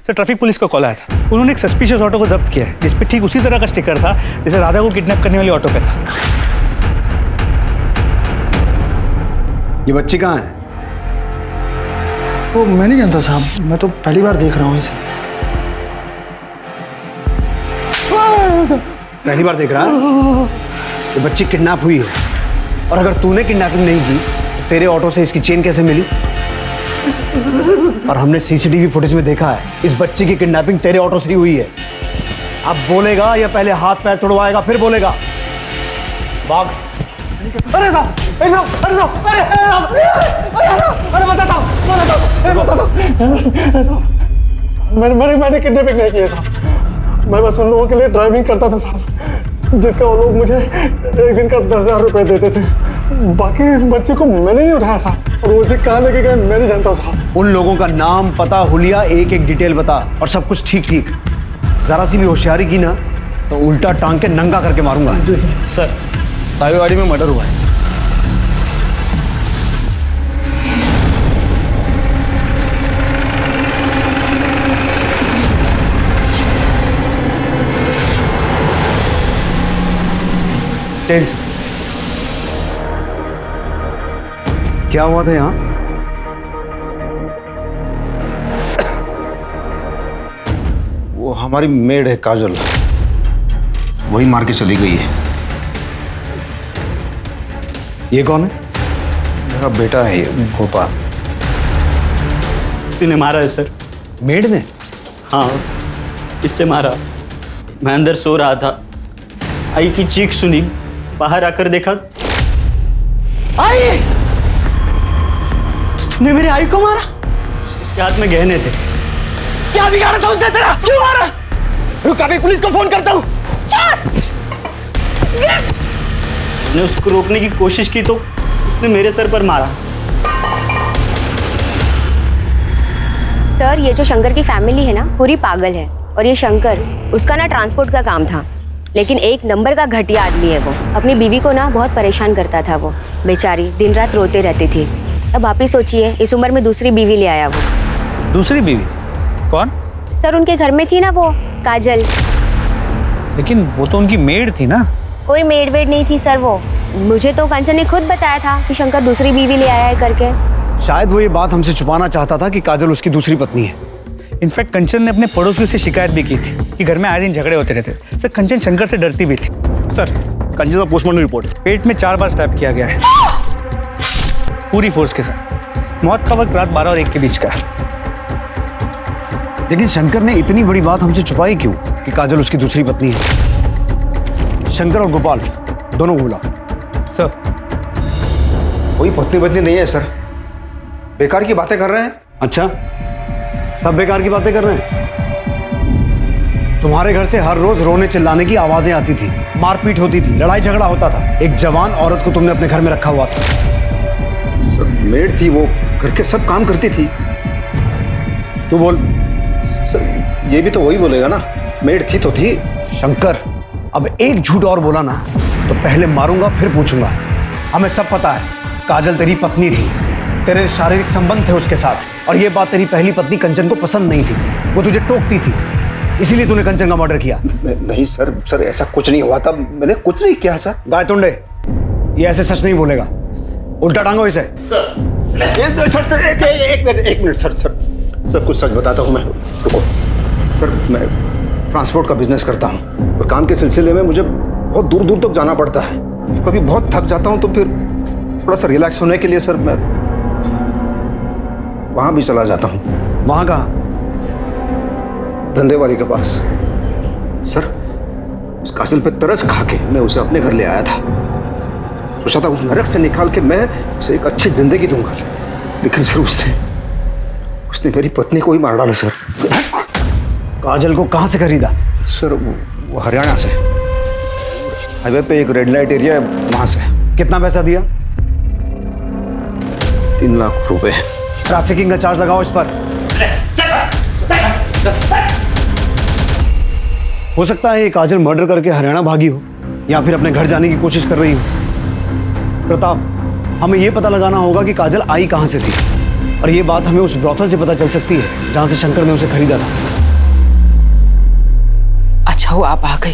सर ट्रैफिक पुलिस का कॉल आया था। उन्होंने एक सस्पिशियस ऑटो को जब्त किया है, जिस पे ठीक उसी तरह का स्टिकर था जैसे राधा को किडनैप करने वाली ऑटो पे था। ये बच्ची कहाँ है? वो मैं नहीं जानता साहब, मैं तो पहली बार देख रहा हूँ इसे। पहली बार देख रहा है? ये बच्ची किडनैप हुई है, और अगर तूने किडनैपिंग नहीं की तो तेरे ऑटो से इसकी चेन कैसे मिली? और हमने सीसीटीवी फुटेज में देखा है इस बच्ची की किडनैपिंग तेरे ऑटो से ही हुई है। अब बोलेगा या पहले हाथ पैर तोड़वाएगा फिर बोलेगा? भाग। अरे साहब, अरे साहब, अरे साहब, अरे साहब, अरे बताता हूँ, मैंने किडनैपिंग नहीं किया साहब। मैं बस उन लोगों के लिए ड्राइविंग करता था साहब, जिसका वो लोग मुझे एक दिन का 10,000 रुपए देते थे। बाकी इस बच्चे को मैंने नहीं उठाया साहब, और उसे कहाँ लेके गए मैं नहीं जानता साहब। उन लोगों का नाम, पता, हुलिया, एक एक डिटेल बता, और सब कुछ ठीक ठीक। जरा सी भी होशियारी की ना तो उल्टा टांग के नंगा करके मारूंगा। जी सर। सर सावेवाड़ी में मर्डर हुआ है। क्या हुआ था यहाँ? वो हमारी मेड है काजल, वही मार के चली गई है। ये कौन है? मेरा बेटा है गोपाल। किसी ने मारा है सर। मेड ने? हाँ, इससे मारा। मैं अंदर सो रहा था, आई की चीख सुनी, बाहर आकर देखा। आई! तूने मेरे आई को मारा? उसके हाथ में गहने थे। क्या बिगाड़ा था उसने तेरा? क्यों मारा? रुक, अभी पुलिस को फोन करता हूँ। मैंने उसको रोकने की कोशिश की तो उसने मेरे सर पर मारा। सर, ये जो शंकर की फैमिली है ना, पूरी पागल है। और ये शंकर, उसका ना ट्रांसपोर्ट का काम था, लेकिन एक नंबर का घटिया आदमी है वो। अपनी बीवी को ना बहुत परेशान करता था वो, बेचारी दिन रात रोते रहती थी। अब आप ही सोचिए, इस उम्र में दूसरी बीवी ले आया वो। दूसरी बीवी? कौन? सर, उनके घर में थी ना वो काजल। लेकिन वो तो उनकी मेड थी ना। कोई मेड वेड नहीं थी सर वो। मुझे तो कंचन ने खुद बताया था कि शंकर दूसरी बीवी ले आया है करके। शायद वो ये बात हमसे छुपाना चाहता था कि काजल उसकी दूसरी पत्नी है। इनफैक्ट कंचन ने अपने पड़ोसियों से शिकायत भी की थी कि घर में आए दिन झगड़े होते रहते। सर, कंचन शंकर से डरती भी थी। सर, कंचन का पोस्टमार्टम रिपोर्ट। पेट में 4 बार स्टैब किया गया है, पूरी फोर्स के साथ। मौत का वक्त रात 12 और 1 के बीच का है। लेकिन शंकर ने इतनी बड़ी बात हमसे छुपाई क्यों कि काजल उसकी दूसरी पत्नी है? शंकर और गोपाल दोनों को बुला। सर, कोई पत्नी पत्नी नहीं है सर, बेकार की बातें कर रहे हैं। अच्छा, सब बेकार की बातें कर रहे हैं? तुम्हारे घर से हर रोज रोने चिल्लाने की आवाजें आती थी, मारपीट होती थी, लड़ाई झगड़ा होता था। एक जवान औरत को तुमने अपने घर में रखा हुआ था। सर मेड थी, वो घर के सब काम करती थी। तू बोल। सर ये भी तो वही बोलेगा ना, मेड थी तो थी। शंकर, अब एक झूठ और बोला ना तो पहले मारूंगा फिर पूछूंगा। हमें सब पता है काजल तेरी पत्नी थी, तेरे शारीरिक संबंध थे उसके साथ, और ये बात तेरी पहली पत्नी कंचन को पसंद नहीं थी। वो तुझे टोकती थी, इसीलिए तूने कंचन का मर्डर किया। नहीं सर, सर ऐसा कुछ नहीं हुआ था, मैंने कुछ नहीं किया सर। गायतुंडे, ये ऐसे सच नहीं बोलेगा, उल्टा टांगो इसे। सर एक मिनट सर कुछ सच बताता हूँ मैं। रुको सर, मैं ट्रांसपोर्ट का बिजनेस करता हूँ और काम के सिलसिले में मुझे बहुत दूर दूर तक जाना पड़ता है। कभी बहुत थक जाता हूँ तो फिर थोड़ा सा रिलैक्स होने के लिए सर मैं वहाँ भी चला जाता हूँ। वहाँ कहाँ? धंधे वाली के पास। सर उस काजल पे तरस खा के मैं उसे अपने घर ले आया था। सोचा था उस नरक से निकाल के मैं उसे एक अच्छी जिंदगी दूंगा, लेकिन सर उसने मेरी पत्नी को ही मार डाला सर। काजल को कहाँ से खरीदा? सर वो हरियाणा से, हाईवे पे एक रेड लाइट एरिया है, वहां से। कितना पैसा दिया? 3 लाख रुपए। ट्रैफिकिंग का चार्ज लगाओ इस पर। हो सकता है ये काजल मर्डर करके हरियाणा भागी हो या फिर अपने घर जाने की कोशिश कर रही हो। प्रताप, हमें यह पता लगाना होगा कि काजल आई कहां से थी, और ये बात हमें उस ब्रॉथल से पता चल सकती है जहां से शंकर ने उसे खरीदा था। अच्छा हुआ आप आ गई,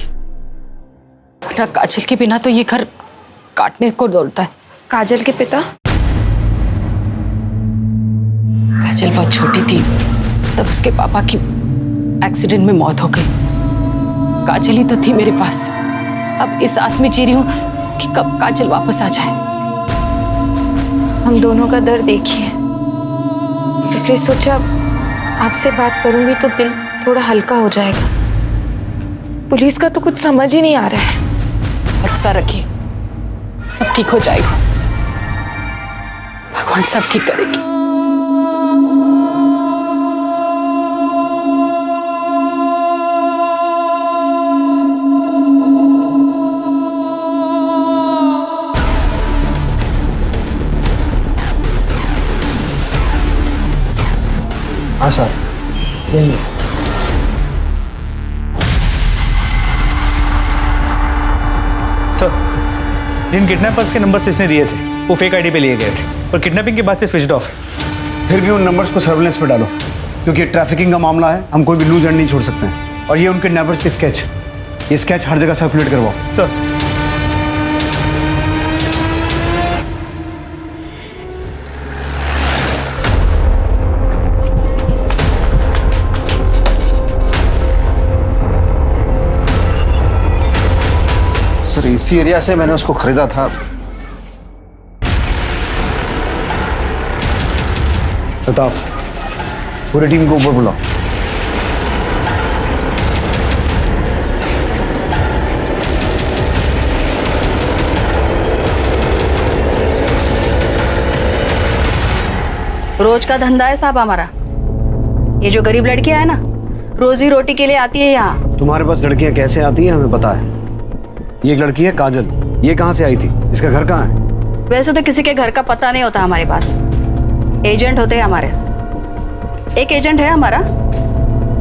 वरना काजल के बिना तो ये घर काटने को दौड़ता है। काजल के पिता? काजल बहुत छोटी थी तब उसके पापा की एक्सीडेंट में मौत हो गई। काजल ही तो थी मेरे पास। अब इस आस में जी रही हूँ कि कब काजल वापस आ जाए। हम दोनों का दर्द एक ही है, इसलिए सोचा आपसे बात करूंगी तो दिल थोड़ा हल्का हो जाएगा। पुलिस का तो कुछ समझ ही नहीं आ रहा है। भरोसा रखिए, सब ठीक हो जाएगा। भगवान सब ठीक करेगी। हाँ सर, यही है। सर, जिन किडनैपर्स के नंबर्स इसने दिए थे वो फेक आईडी पे लिए गए थे और किडनैपिंग के बाद से स्विच्ड ऑफ है। फिर भी उन नंबर्स को सर्विलेंस पे डालो, क्योंकि ट्रैफिकिंग का मामला है, हम कोई भी लूज एंड नहीं छोड़ सकते हैं। और ये उन किडनैपर्स के स्केच, ये स्केच हर जगह सर्कुलेट करवाओ। सर। सर इसी एरिया से मैंने उसको खरीदा था। प्रताप, पूरी टीम को ऊपर बुलाओ। रोज का धंधा है साहब हमारा। ये जो गरीब लड़कियां है ना, रोजी रोटी के लिए आती है यहाँ। तुम्हारे पास लड़कियां कैसे आती हैं हमें पता है। ये एक लड़की है काजल, ये कहाँ से आई थी? इसका घर कहाँ है? वैसे तो किसी के घर का पता नहीं होता हमारे पास, एजेंट होते हैं हमारे। एक एजेंट है हमारा,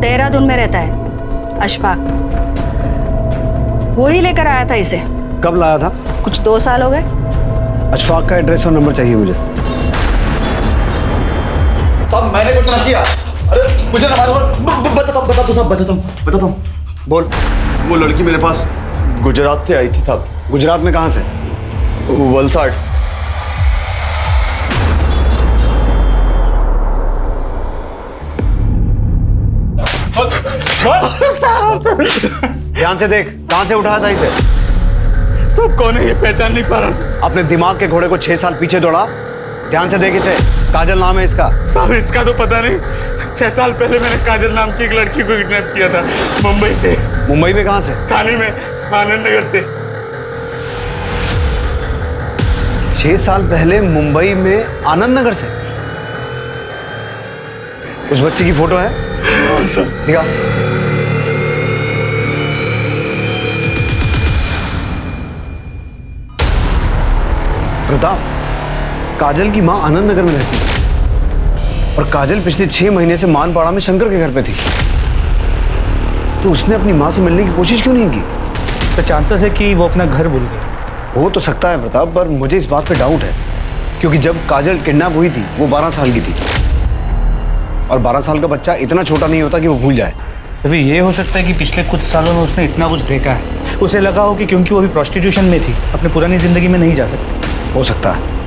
देहरादून में रहता है, अशफाक। वो ही लेकर आया था इसे। कब लाया था? कुछ 2 साल हो गए। अशफाक का एड्रेस और नंबर चाहिए मुझे। साहब मैंने कुछ ना किया। अरे मुझे ना बताता हूँ। बोल। वो लड़की मेरे पास गुजरात से आई थी साहब। गुजरात में कहाँ से? वलसाड। ध्यान से देख, कहां से उठाया था इसे? सब कौन है ये पहचान नहीं पा रहा। अपने दिमाग के घोड़े को 6 साल पीछे दौड़ा। ध्यान से देख इसे। काजल नाम है इसका। साहब इसका तो पता नहीं। 6 साल पहले मैंने काजल नाम की एक लड़की को किडनैप किया था, मुंबई से। मुंबई में कहां से? थाने में, आनंद नगर से। 6 साल पहले मुंबई में आनंद नगर से उस बच्चे की फोटो है? दिखा। प्रताप, काजल की मां आनंद नगर में रहती है और काजल पिछले 6 महीने से मानपाड़ा में शंकर के घर पे थी। तो उसने अपनी मां से मिलने की कोशिश क्यों नहीं की? तो चांसेस है कि वो अपना घर भूल गई। हो तो सकता है प्रताप, पर मुझे इस बात पे डाउट है क्योंकि जब काजल किडनैप हुई थी वो 12 साल की थी और 12 साल का बच्चा इतना छोटा नहीं होता कि वो भूल जाए। तो फिर ये हो सकता है कि पिछले कुछ सालों में उसने इतना कुछ देखा है, उसे लगा हो कि क्योंकि वो अभी प्रोस्टिट्यूशन में थी अपने पुरानी जिंदगी में नहीं जा सकती। हो सकता है।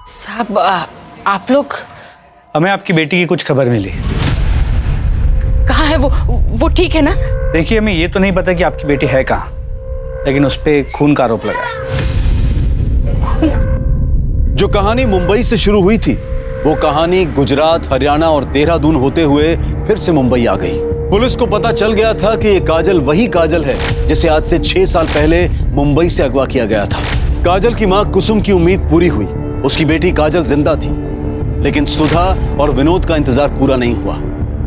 साहब आप लोग? हमें आपकी बेटी की कुछ खबर मिली। कहाँ है वो ठीक है ना? देखिए, हमें ये तो नहीं पता कि आपकी बेटी है कहाँ, लेकिन उस पे खून का आरोप लगा है। जो कहानी मुंबई से शुरू हुई थी वो कहानी गुजरात, हरियाणा और देहरादून होते हुए फिर से मुंबई आ गई। पुलिस को पता चल गया था कि ये काजल वही काजल है जिसे आज से 6 साल पहले मुंबई से अगवा किया गया था। काजल की मां कुसुम की उम्मीद पूरी हुई, उसकी बेटी काजल जिंदा थी, लेकिन सुधा और विनोद का इंतजार पूरा नहीं हुआ।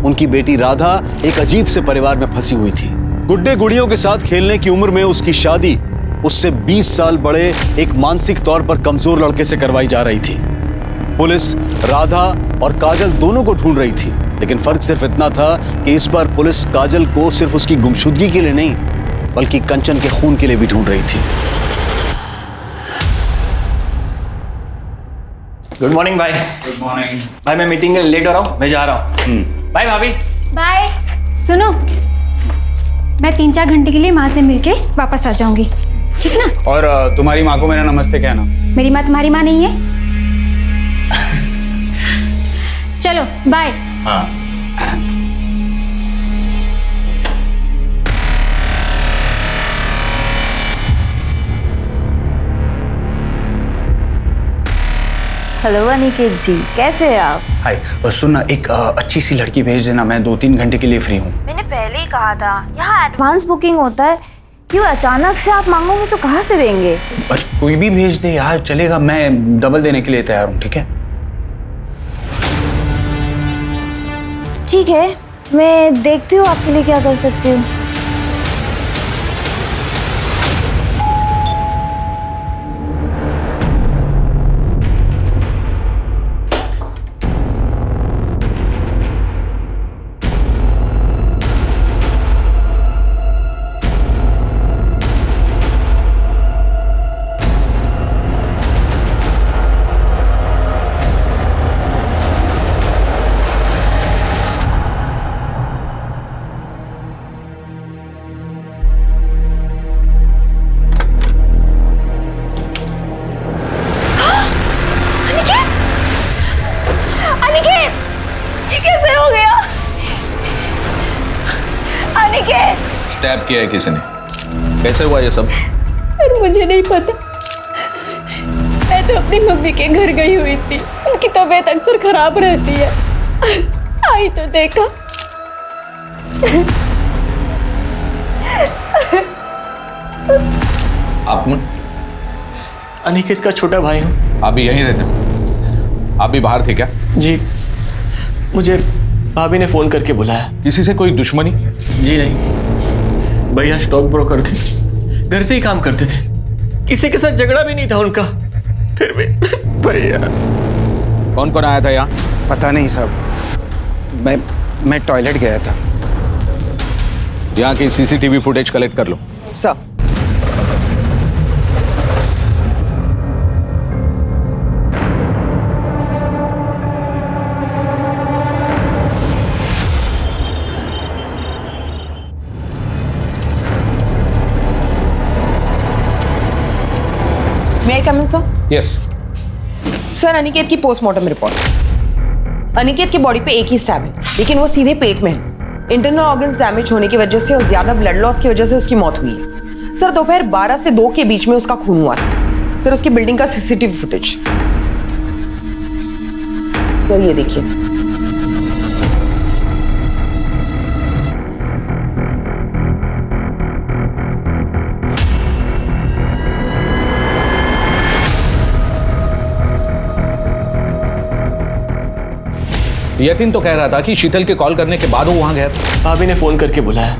उनकी बेटी राधा एक अजीब से परिवार में फंसी हुई थी। गुड्डे गुड़ियों के साथ खेलने की उम्र में उसकी शादी उससे 20 साल बड़े एक मानसिक तौर पर कमजोर लड़के से करवाई जा रही थी। पुलिस राधा और काजल दोनों को ढूंढ रही थी, लेकिन फर्क सिर्फ इतना था कि इस बार पुलिस काजल को सिर्फ उसकी गुमशुदगी के लिए नहीं बल्कि कंचन के खून के लिए भी ढूंढ रही थी। गुड मॉर्निंग भाई। गुड मॉर्निंग भाई, मैं मीटिंग के लिए लेट हो रहा हूँ, मैं जा रहा हूँ। बाय भाभी। बाय। सुनो, मैं 3-4 घंटे के लिए माँ से मिलके वापस आ जाऊंगी, ठीक ना? और तुम्हारी माँ को मेरा नमस्ते कहना। मेरी माँ तुम्हारी माँ नहीं है? चलो बाय। हाँ। हेलो अनिकेत जी, कैसे हैं आप? हाय, सुनना, एक अच्छी सी लड़की भेज देना, मैं 2-3 घंटे के लिए फ्री हूँ। मैंने पहले ही कहा था, यहाँ एडवांस बुकिंग होता है। क्यों अचानक से आप मांगोगे तो कहाँ से देंगे? पर कोई भी भेज दे यार, चलेगा, मैं डबल देने के लिए तैयार हूँ, ठीक है? ठीक है, मैं देखती हूँ आपके लिए क्या कर सकती हूँ। स्टैब किया है किसी ने? कैसे हुआ ये सब? सर मुझे नहीं पता, मैं तो अपनी मम्मी के घर गई हुई थी, उनकी तबीयत अक्सर खराब रहती है, आई तो देखा। आप अनिकेत का छोटा भाई हूँ। आप भी यहीं रहते हो? आप भी बाहर थे क्या? जी, मुझे भाभी ने फोन करके बुलाया। किसी से कोई दुश्मनी? जी नहीं, भैया स्टॉक ब्रोकर थे, घर से ही काम करते थे, किसी के साथ झगड़ा भी नहीं था उनका, फिर भी भैया। कौन कौन आया था यहाँ? पता नहीं साहब, मैं टॉयलेट गया था। यहाँ की सीसीटीवी फुटेज कलेक्ट कर लो। Sir. May I come in, sir? Yes. Sir, Aniket की पोस्टमार्टम रिपोर्ट। अनिकेत की बॉडी पे एक ही स्टैब है, लेकिन वो सीधे पेट में है। इंटरनल ऑर्गन्स डैमेज होने की वजह से और ज्यादा ब्लड लॉस की वजह से उसकी मौत हुई है। सर, दोपहर 12 से 2 के बीच में उसका खून हुआ था। सर, उसकी बिल्डिंग का सीसीटीवी फुटेज। सर ये देखिए। यतिन तो कह रहा था कि शीतल के कॉल करने के बाद वो वहां गया था। भाभी ने फोन करके बुलाया,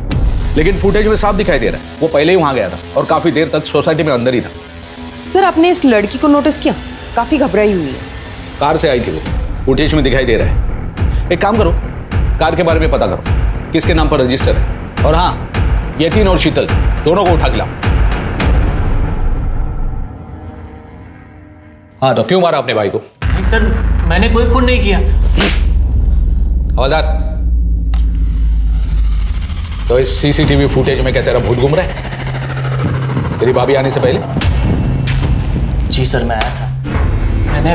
लेकिन फुटेज में साफ दिखाई दे रहा है वो पहले ही वहां गया था और काफी देर तक सोसाइटी में अंदर ही था। सर आपने इस लड़की को नोटिस किया? काफी घबराई हुई है। कार से आई थी वो, फुटेज में दिखाई दे रहा है। एक काम करो, कार के बारे में पता करो किसके नाम पर रजिस्टर है, और हाँ यतिन और शीतल दोनों को उठा के लाओ। हाँ तो क्यों मारा अपने भाई को? नहीं सर, मैंने कोई खून नहीं किया। हवलदार, तो इस सीसीटीवी फुटेज में क्या तेरा भूत घूम रहा है तेरी भाभी आने से पहले? जी सर, मैं आया था। मैंने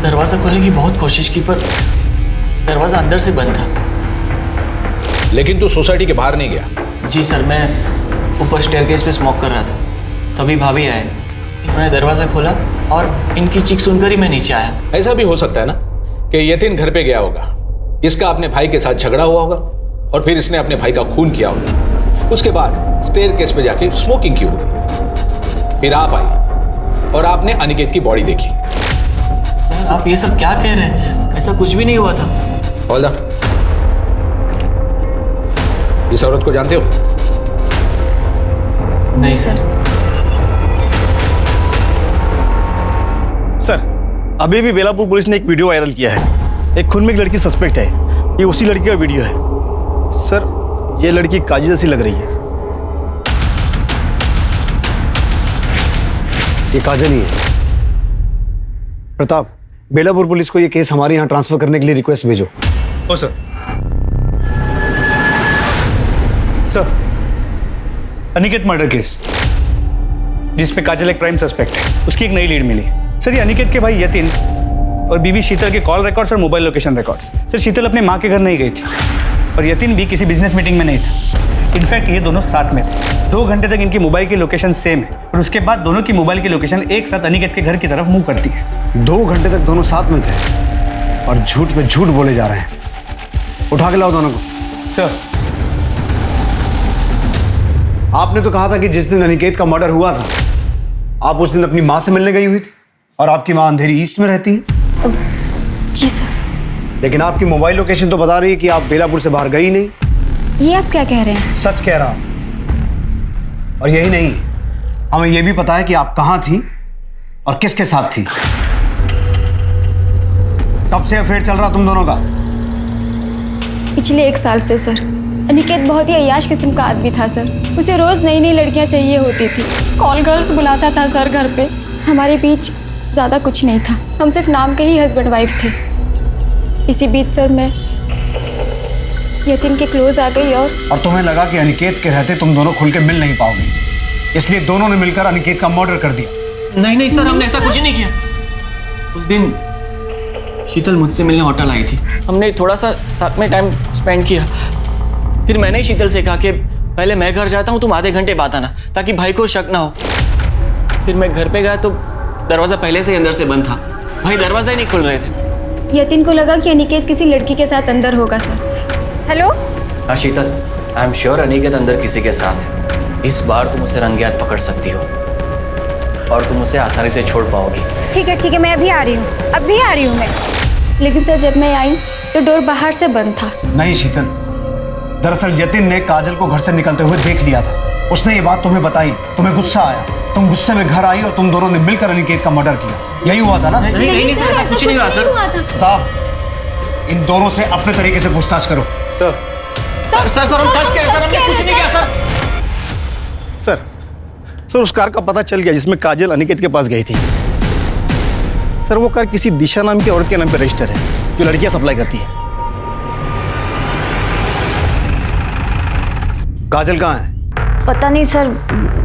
दरवाजा खोलने की बहुत कोशिश की पर दरवाजा अंदर से बंद था। लेकिन तू सोसाइटी के बाहर नहीं गया? जी सर, मैं ऊपर स्टेयरकेस पे स्मोक कर रहा था, तभी भाभी आए, इन्होंने दरवाजा खोला और इनकी चीख सुनकर ही मैं नीचे आया। ऐसा भी हो सकता है ना कि यतिन घर पे गया होगा, इसका अपने भाई के साथ झगड़ा हुआ होगा और फिर इसने अपने भाई का खून किया होगा, उसके बाद स्टेयरकेस पे जाके स्मोकिंग की होगी, फिर आप आई और आपने अनिकेत की बॉडी देखी। सर आप ये सब क्या कह रहे हैं? ऐसा कुछ भी नहीं हुआ था। हवलदार, इस औरत को जानते हो? नहीं सर। सर अभी भी बेलापुर पुलिस ने एक वीडियो वायरल किया है। एक खून में एक लड़की सस्पेक्ट है, ये उसी लड़की का वीडियो है। सर ये लड़की काजल जैसी लग रही है। ये काजल ही है। प्रताप, बेलापुर पुलिस को ये केस हमारे यहाँ ट्रांसफर करने के लिए रिक्वेस्ट भेजो। Oh sir. Sir, Aniket murder case जिसमें काजल एक प्राइम सस्पेक्ट है, उसकी एक नई लीड मिली। सर ये अनिकेत के भाई यतिन और बीवी शीतल के कॉल रिकॉर्ड्स और मोबाइल लोकेशन रिकॉर्ड्स। सर शीतल अपने माँ के घर नहीं गई थी और यतिन भी किसी बिजनेस मीटिंग में नहीं था। इनफैक्ट ये दोनों साथ में थे। 2 घंटे तक इनकी मोबाइल की लोकेशन सेम है और उसके बाद दोनों की मोबाइल की लोकेशन एक साथ अनिकेत के घर की तरफ मूव करती है। 2 घंटे तक दोनों साथ में थे और झूठ पे झूठ बोले जा रहे हैं। उठा के लाओ दोनों को। सर आपने तो कहा था कि जिस दिन अनिकेत का मर्डर हुआ था आप उस दिन अपनी माँ से मिलने गई हुई थी और आपकी माँ अंधेरी ईस्ट में रहती है। जी सर। लेकिन आपकी मोबाइल लोकेशन तो बता रही है कि आप बेलापुर से बाहर गई नहीं। ये आप क्या कह रहे हैं? सच कह रहा। और यही नहीं, हमें यह भी पता है कि आप कहां थी और किसके साथ थी। कब से अफेयर चल रहा तुम दोनों का? पिछले 1 साल से सर। अनिकेत बहुत ही अय्याश किस्म का आदमी था सर। उसे रोज नई नई लड़कियां चाहिए होती थी। कॉल गर्ल्स बुलाता था सर घर पे। हमारे बीच ज़्यादा कुछ नहीं था, हम सिर्फ नाम के ही हस्बैंड वाइफ थे। इसी बीच सर मैं यतिन के क्लोज आ गई और तुम्हें लगा कि अनिकेत के रहते तुम दोनों खुल के मिल नहीं पाओगे, इसलिए दोनों ने मिलकर अनिकेत का मर्डर कर दिया। नहीं नहीं सर, हमने ऐसा कुछ नहीं किया। उस दिन शीतल मुझसे मिलने होटल आई थी, हमने थोड़ा सा साथ में टाइम स्पेंड किया। फिर मैंने ही शीतल से कहा कि पहले मैं घर जाता हूँ, तुम आधे घंटे बाद आना ताकि भाई को शक ना हो। फिर मैं घर पे गया तो दरवाजा पहले से ही अंदर से बंद था, भाई दरवाजा ही नहीं खुल रहे थे। यतिन को लगा कि अनिकेत किसी लड़की के साथ अंदर होगा सर। हेलो। हाँ शीतल, आई एम श्योर अनिकेत अंदर किसी के साथ है। इस बार तुम उसे रंगे हाथ पकड़ सकती हो और तुम उसे आसानी से छोड़ पाओगी। ठीक है, मैं अभी आ रही हूँ, अभी आ रही हूँ मैं। लेकिन सर जब मैं आई तो डोर बाहर से बंद था। नहीं शीतल, दरअसल यतिन ने काजल को घर से निकलते हुए देख लिया था। उसने ये बात तुम्हें बताई, तुम्हें गुस्सा आया, तुम गुस्से में घर आई और तुम दोनों ने मिलकर अनिकेत का मर्डर किया। यही हुआ था ना? नहीं सर, ऐसा कुछ नहीं हुआ सर। प्रताप, इन दोनों से अपने तरीके से पूछताछ करो। सर हम सच कह रहे सर, हमने कुछ नहीं किया सर। सर उस कार का पता चल गया जिसमें काजल अनिकेत के पास गई थी। सर वो कार किसी दिशा नाम की औरत के नाम पर रजिस्टर है जो लड़कियां सप्लाई करती है। काजल कहाँ है? पता नहीं सर,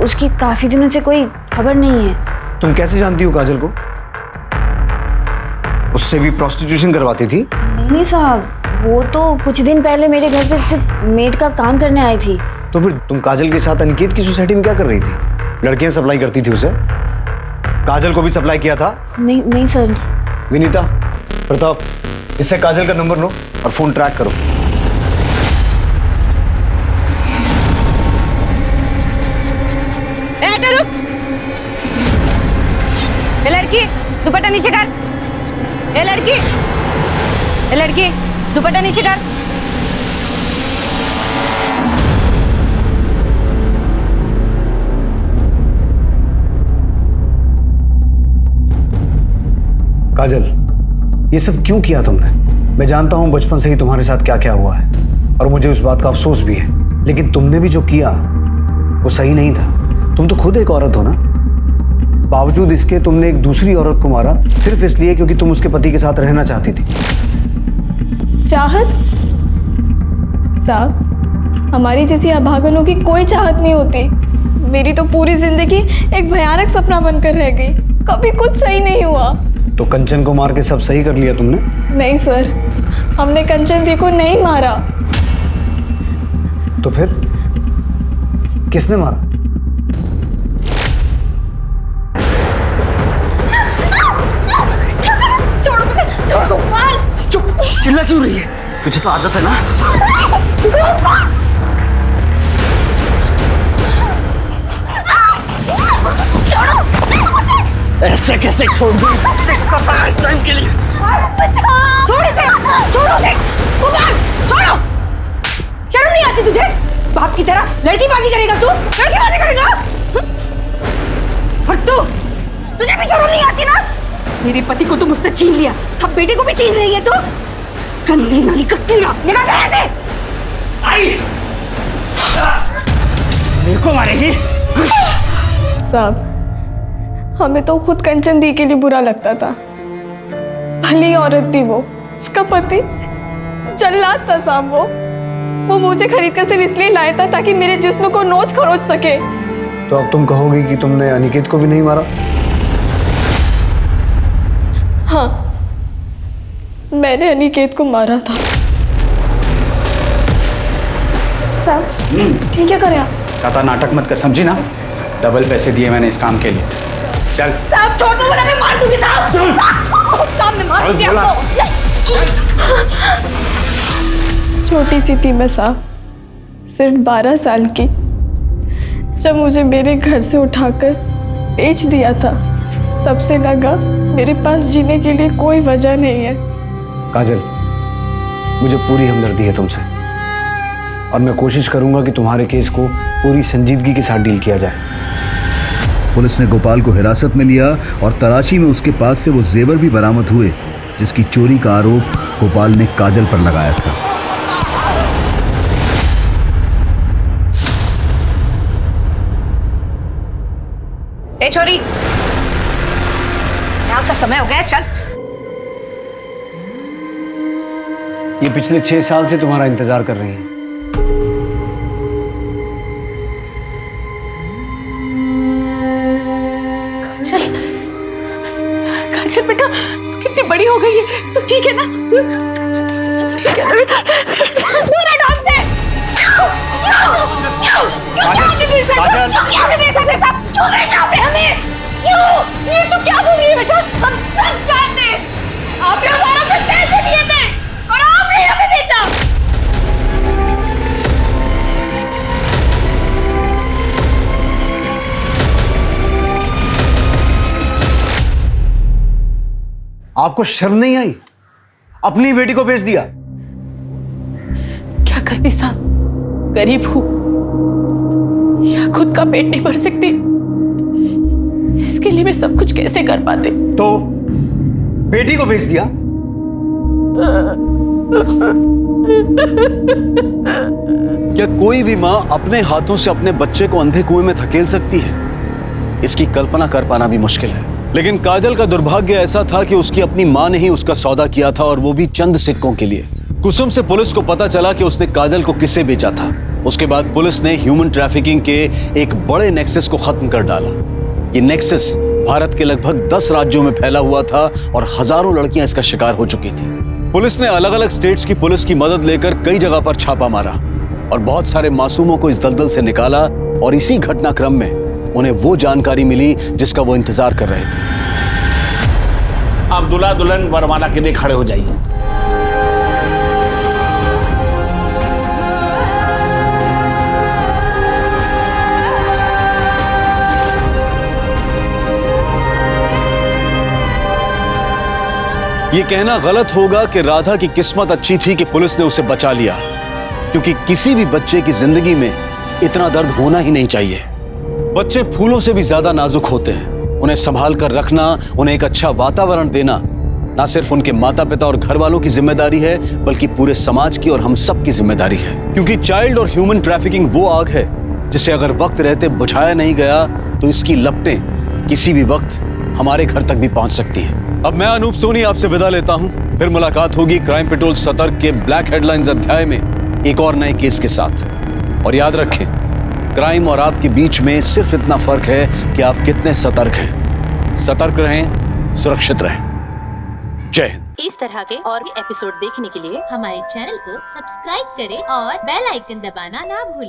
उसकी काफी दिनों से कोई खबर नहीं है। तुम कैसे जानती हो काजल को? उससे भी प्रोस्टिट्यूशन करवाती थी? नहीं साहब, वो तो कुछ दिन पहले मेरे घर पे सिर्फ मेड का काम करने आई थी। तो फिर तुम काजल के साथ अनिकेत की सोसाइटी में क्या कर रही थी? लड़कियां सप्लाई करती थी उसे? काजल को भी सप्लाई किया था? नहीं सर। विनीता, प्रताप, इससे काजल का नंबर लो और फोन ट्रैक करो। रुक। ए लड़की दुपट्टा नीचे कर। ए लड़की दुपट्टा नीचे कर। काजल, ये सब क्यों किया तुमने? मैं जानता हूं बचपन से ही तुम्हारे साथ क्या क्या हुआ है और मुझे उस बात का अफसोस भी है, लेकिन तुमने भी जो किया वो सही नहीं था। तुम तो खुद एक औरत हो ना, बावजूद इसके तुमने एक दूसरी औरत को मारा सिर्फ इसलिए क्योंकि तुम उसके पति के साथ रहना चाहती थी। चाहत? साहब, हमारी जैसी अभागनों की कोई चाहत नहीं होती। मेरी तो पूरी जिंदगी एक भयानक सपना बनकर रह गई। कभी कुछ सही नहीं हुआ। तो कंचन को मार के सब सही कर लिया तुमने? नहीं सर, हमने कंचन दी को नहीं मारा। तो फिर किसने मारा? चुप, चिल्ला क्यों रही है? तुझे तो आदत है ना। ऐसे कैसे छोड़ दूं? इस टाइम के लिए छोड़ इसे, छोड़ो उसे, छोड़ो। शर्म नहीं आती तुझे? बाप की तरह लड़कीबाजी करेगा तू? लड़कीबाजी करेगा? और तुझे भी शर्म नहीं आती ना? मेरे पति को तो मुझसे छीन लिया, अब बेटे को भी छीन रही है तू? गंदी नाली का कीड़ा, निकल जा ऐसे। आई मेरे को मारेगी? साहब, हमें तो खुद कंचन दी के लिए बुरा लगता था। भली औरत थी वो, उसका पति जल्लाद था साहब। वो मुझे खरीद कर सिर्फ इसलिए लाया था ताकि मेरे जिस्म को नोच खरोच सके। तो अब तुम कहोगी कि तुमने अनिकेत को भी नहीं मारा? हाँ, मैंने अनिकेत को मारा था। साहब, ये क्या कर रहे आप? ज्यादा नाटक मत कर, समझी ना? डबल पैसे दिए मैंने इस काम के लिए। चल साहब छोड़ दो वरना मैं मार दूंगी साहब। साहब मैं मार दूंगी आपको। छोटी सी थी मैं साहब, सिर्फ 12 साल की, जब मुझे मेरे घर से उठाकर बेच दिया था। तब से लगा मेरे पास जीने के लिए कोई वजह नहीं है। काजल, मुझे पूरी हमदर्दी है तुमसे और मैं कोशिश करूंगा कि तुम्हारे केस को पूरी संजीदगी के साथ डील किया जाए। पुलिस ने गोपाल को हिरासत में लिया और तलाशी में उसके पास से वो जेवर भी बरामद हुए जिसकी चोरी का आरोप गोपाल ने काजल पर लगाया था। ए छोरी, यहाँ का समय हो गया, चल। ये पिछले 6 साल से तुम्हारा इंतजार कर रही हैं। काजल बेटा, तू कितनी बड़ी हो गई है, तू ठीक है ना? ठीक है ना बेटा? दूर हटो हमसे। क्यों भेजा आपने हमें? क्यों? ये तो क्या बोल रही है बेटा? हम सब जानते हैं, आपने हमारा से पैसे लिए थे और आपने हमें बेचा। आपको शर्म नहीं आई? अपनी बेटी को बेच दिया। क्या करती साहब, गरीब हूं या खुद का पेट नहीं भर सकती, इसके लिए मैं सब कुछ कैसे कर पाती? तो बेटी को बेच दिया? क्या कोई भी मां अपने हाथों से अपने बच्चे को अंधे कुएं में धकेल सकती है? इसकी कल्पना कर पाना भी मुश्किल है। लेकिन काजल का दुर्भाग्य ऐसा था कि उसकी अपनी मां ने ही उसका सौदा किया था, और वो भी चंद सिक्कों के लिए। कुसुम से पुलिस को पता चला कि उसने काजल को किससे बेचा था। उसके बाद पुलिस ने ह्यूमन ट्रैफिकिंग के एक बड़े नेक्सस को खत्म कर डाला। ये नेक्सस भारत के लगभग 10 राज्यों में फैला हुआ था और हजारों लड़कियां इसका शिकार हो चुकी थी। पुलिस ने अलग अलग स्टेट्स की पुलिस की मदद लेकर कई जगह पर छापा मारा और बहुत सारे मासूमों को इस दलदल से निकाला, और इसी घटनाक्रम में उन्हें वो जानकारी मिली जिसका वो इंतजार कर रहे थे। अब दूल्हा दुल्हन वरमाला के लिए खड़े हो जाइए। ये कहना गलत होगा कि राधा की किस्मत अच्छी थी कि पुलिस ने उसे बचा लिया, क्योंकि किसी भी बच्चे की जिंदगी में इतना दर्द होना ही नहीं चाहिए। बच्चे फूलों से भी ज्यादा नाजुक होते हैं। उन्हें संभाल कर रखना, उन्हें एक अच्छा वातावरण देना ना सिर्फ उनके माता पिता और घर वालों की जिम्मेदारी है, बल्कि पूरे समाज की और हम सब की जिम्मेदारी है। क्योंकि चाइल्ड और ह्यूमन ट्रैफिकिंग वो आग है जिसे अगर वक्त रहते बुझाया नहीं गया तो इसकी लपटें किसी भी वक्त हमारे घर तक भी पहुंच सकती हैं। अब मैं अनूप सोनी आपसे विदा लेता हूं। फिर मुलाकात होगी क्राइम पेट्रोल सतर्क के ब्लैक हेडलाइंस अध्याय में एक और नए केस के साथ। और याद रखें, क्राइम और आपके बीच में सिर्फ इतना फर्क है कि आप कितने सतर्क हैं। सतर्क रहें, सुरक्षित रहें। जय हिंद। इस तरह के और भी एपिसोड देखने के लिए हमारे चैनल को सब्सक्राइब करें और बेल आइकन दबाना ना भूलें।